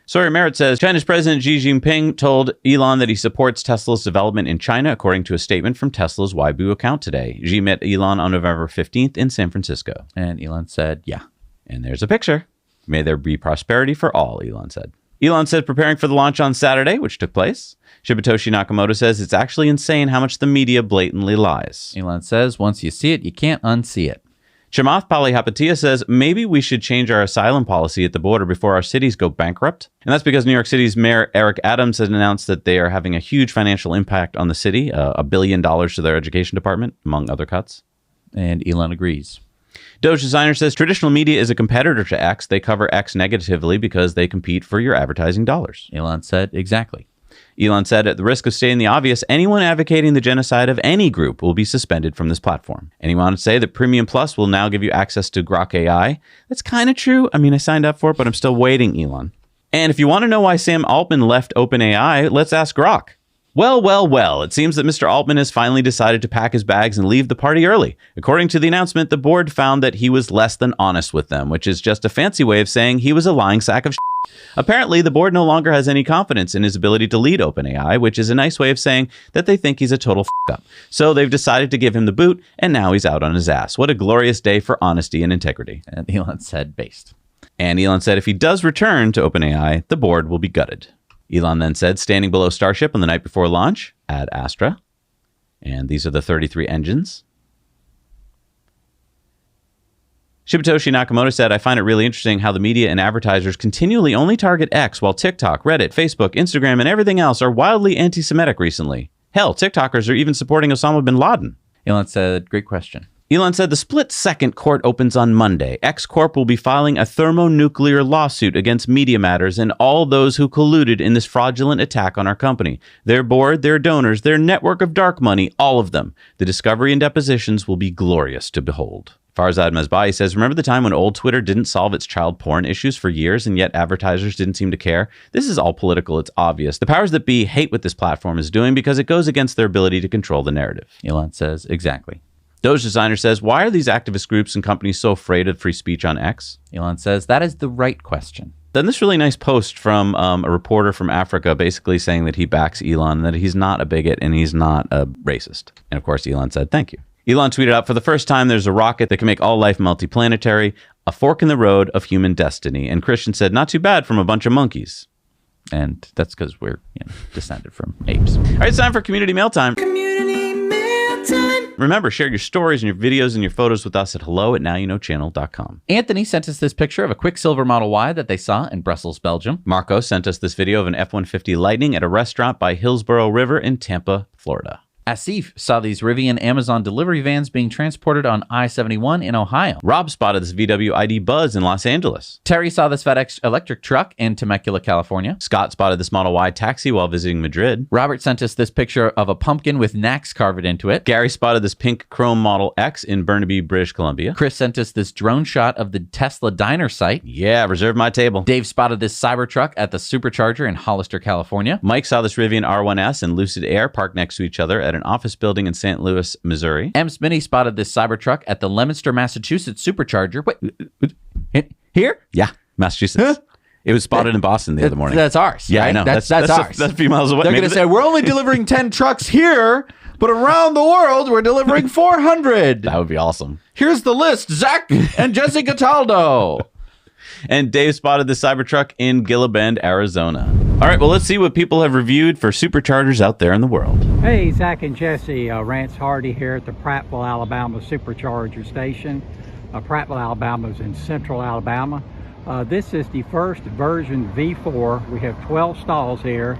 Sawyer Merritt says, China's President Xi Jinping told Elon that he supports Tesla's development in China, according to a statement from Tesla's Weibo account today. Xi met Elon on November 15th in San Francisco. And Elon said, yeah. And there's a picture. May there be prosperity for all, Elon said. Elon said preparing for the launch on Saturday, which took place. Shibatoshi Nakamoto says it's actually insane how much the media blatantly lies. Elon says, once you see it, you can't unsee it. Chamath Palihapitiya says, maybe we should change our asylum policy at the border before our cities go bankrupt. And that's because New York City's Mayor Eric Adams has announced that they are having a huge financial impact on the city, $1 billion to their education department, among other cuts. And Elon agrees. Doge Designer says, traditional media is a competitor to X. They cover X negatively because they compete for your advertising dollars. Elon said, exactly. Elon said, at the risk of stating the obvious, anyone advocating the genocide of any group will be suspended from this platform. And he wanted to say that Premium Plus will now give you access to Grok AI. That's kind of true. I mean, I signed up for it, but I'm still waiting, Elon. And if you want to know why Sam Altman left OpenAI, let's ask Grok. Well, it seems that Mr. Altman has finally decided to pack his bags and leave the party early. According to the announcement, the board found that he was less than honest with them, which is just a fancy way of saying he was a lying sack of shit. Apparently, the board no longer has any confidence in his ability to lead OpenAI, which is a nice way of saying that they think he's a total f***up. So they've decided to give him the boot, and now he's out on his ass. What a glorious day for honesty and integrity. And Elon said based. And Elon said if he does return to OpenAI, the board will be gutted. Elon then said, standing below Starship on the night before launch, Ad Astra. And these are the 33 engines. Shibatoshi Nakamoto said, I find it really interesting how the media and advertisers continually only target X while TikTok, Reddit, Facebook, Instagram, and everything else are wildly anti-Semitic recently. Hell, TikTokers are even supporting Osama bin Laden. Elon said, great question. Elon said the split-second court opens on Monday. X Corp will be filing a thermonuclear lawsuit against Media Matters and all those who colluded in this fraudulent attack on our company. Their board, their donors, their network of dark money, all of them. The discovery and depositions will be glorious to behold. Farzad Mesbahi says, remember the time when old Twitter didn't solve its child porn issues for years and yet advertisers didn't seem to care? This is all political. It's obvious. The powers that be hate what this platform is doing because it goes against their ability to control the narrative. Elon says, exactly. Doge Designer says, why are these activist groups and companies so afraid of free speech on X? Elon says, that is the right question. Then this really nice post from a reporter from Africa basically saying that he backs Elon, that he's not a bigot and he's not a racist. And of course, Elon said, thank you. Elon tweeted out, for the first time, there's a rocket that can make all life multiplanetary, a fork in the road of human destiny. And Christian said, not too bad from a bunch of monkeys. And that's because we're descended from apes. All right, it's time for Community Mail Time. Community Mail Time. Remember, share your stories and your videos and your photos with us at hello@nowyouknowchannel.com. Anthony sent us this picture of a Quicksilver Model Y that they saw in Brussels, Belgium. Marco sent us this video of an F-150 Lightning at a restaurant by Hillsborough River in Tampa, Florida. Asif saw these Rivian Amazon delivery vans being transported on I-71 in Ohio. Rob spotted this VW ID Buzz in Los Angeles. Terry saw this FedEx electric truck in Temecula, California. Scott spotted this Model Y taxi while visiting Madrid. Robert sent us this picture of a pumpkin with Nax carved into it. Gary spotted this pink chrome Model X in Burnaby, British Columbia. Chris sent us this drone shot of the Tesla diner site. Yeah, reserve my table. Dave spotted this Cybertruck at the Supercharger in Hollister, California. Mike saw this Rivian R1S and Lucid Air parked next to each other at an office building in St. Louis, Missouri. M. Smitty spotted this Cybertruck at the Leominster, Massachusetts Supercharger. Wait, here? Yeah, Massachusetts. Huh? It was spotted in Boston the other morning. That's ours. Yeah, right? I know. That's ours. That's a few miles away. They're going to say, we're only delivering 10 trucks here, but around the world, we're delivering 400. That would be awesome. Here's the list. Zach and Jesse Cataldo. And Dave spotted the Cybertruck in Gila Bend, Arizona. All right, well, let's see what people have reviewed for superchargers out there in the world. Hey, Zach and Jesse, Rance Hardy here at the Prattville, Alabama Supercharger Station. Prattville, Alabama is in central Alabama. This is the first version V4. We have 12 stalls here.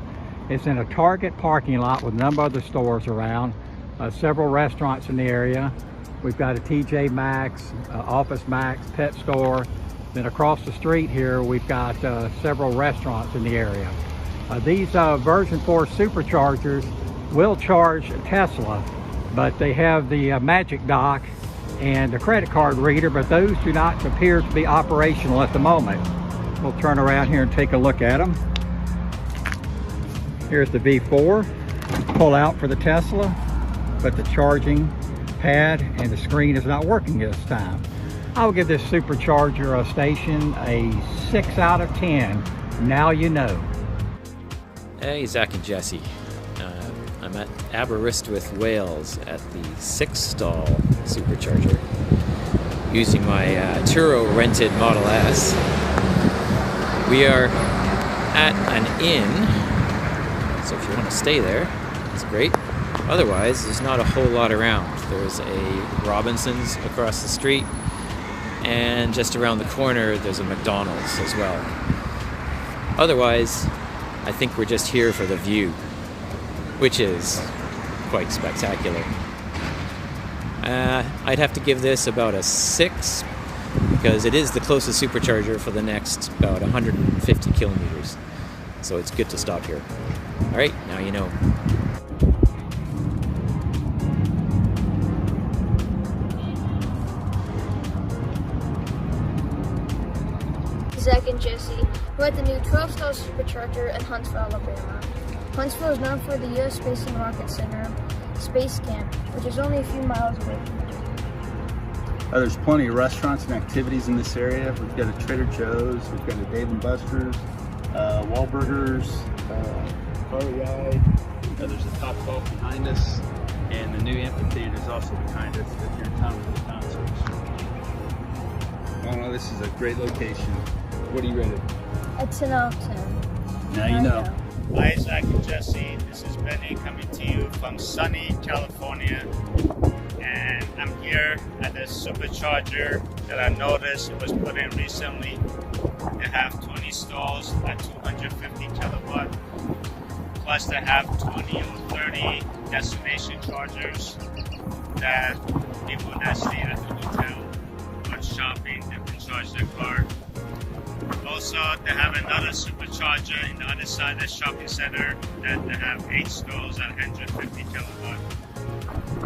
It's in a Target parking lot with a number of other stores around, several restaurants in the area. We've got a TJ Maxx, Office Max, pet store. Then across the street here, we've got several restaurants in the area. These version 4 superchargers will charge Tesla, but they have the Magic Dock and the credit card reader, but those do not appear to be operational at the moment. We'll turn around here and take a look at them. Here's the V4, pull out for the Tesla, but the charging pad and the screen is not working this time. I'll give this supercharger station a 6 out of 10. Now you know. Hey, Zach and Jesse. I'm at Aberystwyth, Wales at the 6-stall supercharger using my Turo rented Model S. We are at an inn, so if you want to stay there, it's great. Otherwise, there's not a whole lot around. There's a Robinson's across the street, and just around the corner there's a McDonald's as well. Otherwise, I think we're just here for the view, which is quite spectacular. I'd have to give this about a 6 because it is the closest supercharger for the next about 150 kilometers. So it's good to stop here. All right, now you know. Zach and Jesse. We're at the new 12-stall Supercharger in Huntsville, Alabama. Huntsville is known for the U.S. Space and Rocket Center Space Camp, which is only a few miles away from here. There's plenty of restaurants and activities in this area. We've got a Trader Joe's, we've got a Dave & Buster's, Wahlburgers, REI. There's a Top Golf behind us, and the new amphitheater is also behind us if you're in town for the concerts. Oh no, this is a great location. What are you rated? A 10 out of 10. Now you know. Hi, Zach and Jesse. This is Benny coming to you from sunny California. And I'm here at the Supercharger that I noticed it was put in recently. They have 20 stalls at 250 kilowatt. Plus they have 20 or 30 destination chargers that people that stay at the hotel or shopping, they can charge their car. Also, they have another supercharger in the other side of the shopping center that they have 8 stalls at 150 kilowatt.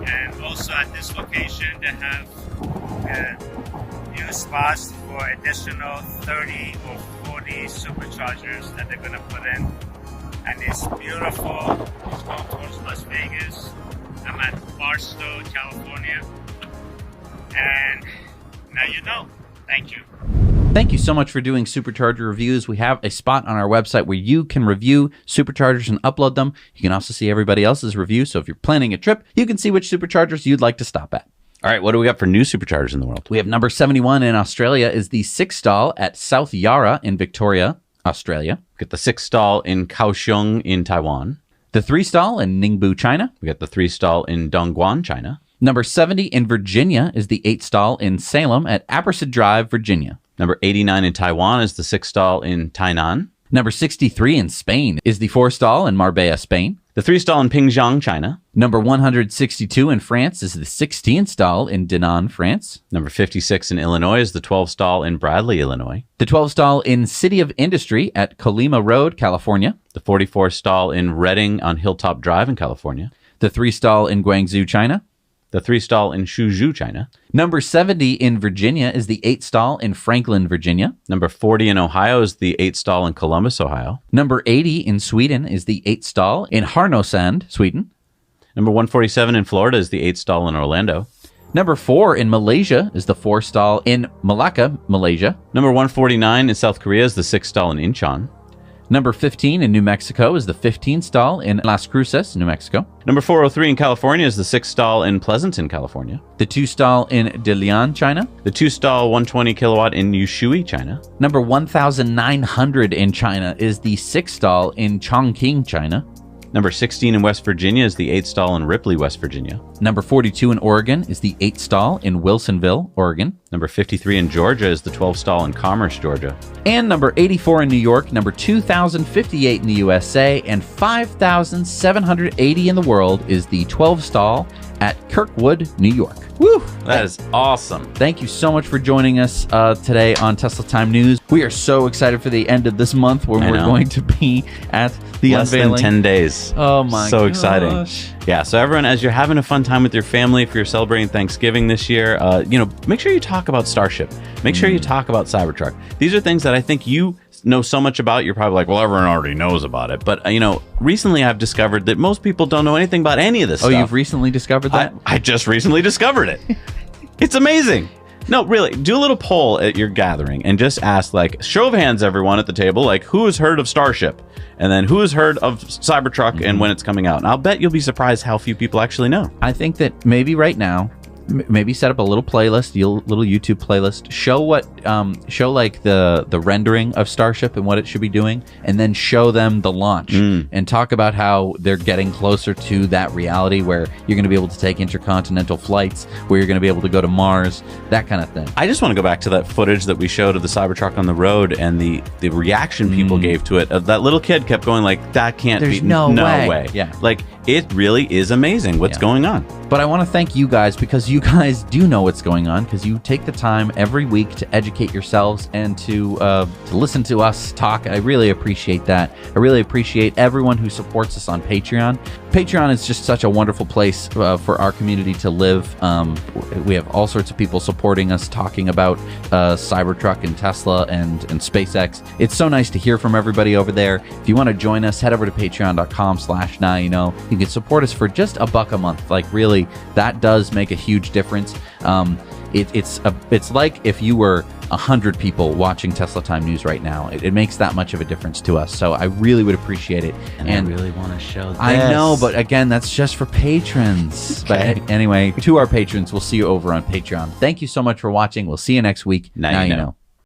And also at this location, they have new spots for additional 30 or 40 superchargers that they're going to put in. And it's beautiful. It's going towards Las Vegas. I'm at Barstow, California. And now you know. Thank you. Thank you so much for doing Supercharger reviews. We have a spot on our website where you can review Superchargers and upload them. You can also see everybody else's review. So if you're planning a trip, you can see which Superchargers you'd like to stop at. All right, what do we got for new Superchargers in the world? We have number 71 in Australia is the 6-stall at South Yarra in Victoria, Australia. We got the 6-stall in Kaohsiung in Taiwan. The 3-stall in Ningbo, China. We got the 3-stall in Dongguan, China. Number 70 in Virginia is the 8-stall in Salem at Abercrombie Drive, Virginia. Number 89 in Taiwan is the 6-stall in Tainan. Number 63 in Spain is the 4-stall in Marbella, Spain. The 3-stall in Pingjiang, China. Number 162 in France is the 16-stall in Dinan, France. Number 56 in Illinois is the 12-stall in Bradley, Illinois. The 12-stall in City of Industry at Colima Road, California. The 44-stall in Redding on Hilltop Drive in California. The 3-stall in Guangzhou, China. The 3-stall in Suzhou, China. Number 70 in Virginia is the 8-stall in Franklin, Virginia. Number 40 in Ohio is the 8-stall in Columbus, Ohio. Number 80 in Sweden is the 8-stall in Härnösand, Sweden. Number 147 in Florida is the 8-stall in Orlando. Number 4 in Malaysia is the 4-stall in Malacca, Malaysia. Number 149 in South Korea is the 6-stall in Incheon. Number 15 in New Mexico is the 15-stall in Las Cruces, New Mexico. Number 403 in California is the 6-stall in Pleasanton, California. The 2-stall in Dalian, China. The 2-stall 120 kilowatt in Yushui, China. Number 1,900 in China is the 6-stall in Chongqing, China. Number 16 in West Virginia is the 8-stall in Ripley, West Virginia. Number 42 in Oregon is the 8-stall in Wilsonville, Oregon. Number 53 in Georgia is the 12-stall in Commerce, Georgia. And number 84 in New York, number 2,058 in the USA, and 5,780 in the world is the 12-stall at Kirkwood, New York. Woo! That is awesome. Thank you so much for joining us today on Tesla Time News. We are so excited for the end of this month when we're going to be at the unveiling. Less than 10 days. Oh my gosh. So exciting. Yeah, so everyone, as you're having a fun time with your family, if you're celebrating Thanksgiving this year, make sure you talk about Starship. Make sure you talk about Cybertruck. These are things that I think you know so much about. You're probably like, well, everyone already knows about it. But, recently I've discovered that most people don't know anything about any of this stuff. Oh, you've recently discovered that? I just recently discovered it. It's amazing. No, really, do a little poll at your gathering and just ask, show of hands, everyone at the table, who has heard of Starship? And then who has heard of Cybertruck and when it's coming out? And I'll bet you'll be surprised how few people actually know. I think that maybe right now, maybe set up a little playlist, little YouTube playlist. Show what, show like the rendering of Starship and what it should be doing, and then show them the launch and talk about how they're getting closer to that reality where you're going to be able to take intercontinental flights, where you're going to be able to go to Mars, that kind of thing. I just want to go back to that footage that we showed of the Cybertruck on the road and the reaction people gave to it. That little kid kept going like, that can't There's be, no way. Yeah. Like, it really is amazing what's going on. But I want to thank you guys, because you guys do know what's going on, because you take the time every week to educate yourselves and to listen to us talk. I really appreciate that. I really appreciate everyone who supports us on Patreon. Patreon is just such a wonderful place for our community to live. We have all sorts of people supporting us, talking about Cybertruck and Tesla and SpaceX. It's so nice to hear from everybody over there. If you want to join us, head over to patreon.com/nowyouknow. You can support us for just $1 a month. Like, really, that does make a huge difference. It's like if you were 100 people watching Tesla Time News right now. It makes that much of a difference to us. So I really would appreciate it. And I really want to show this. I know, but again, that's just for patrons. Okay. But anyway, to our patrons, we'll see you over on Patreon. Thank you so much for watching. We'll see you next week. Now you know.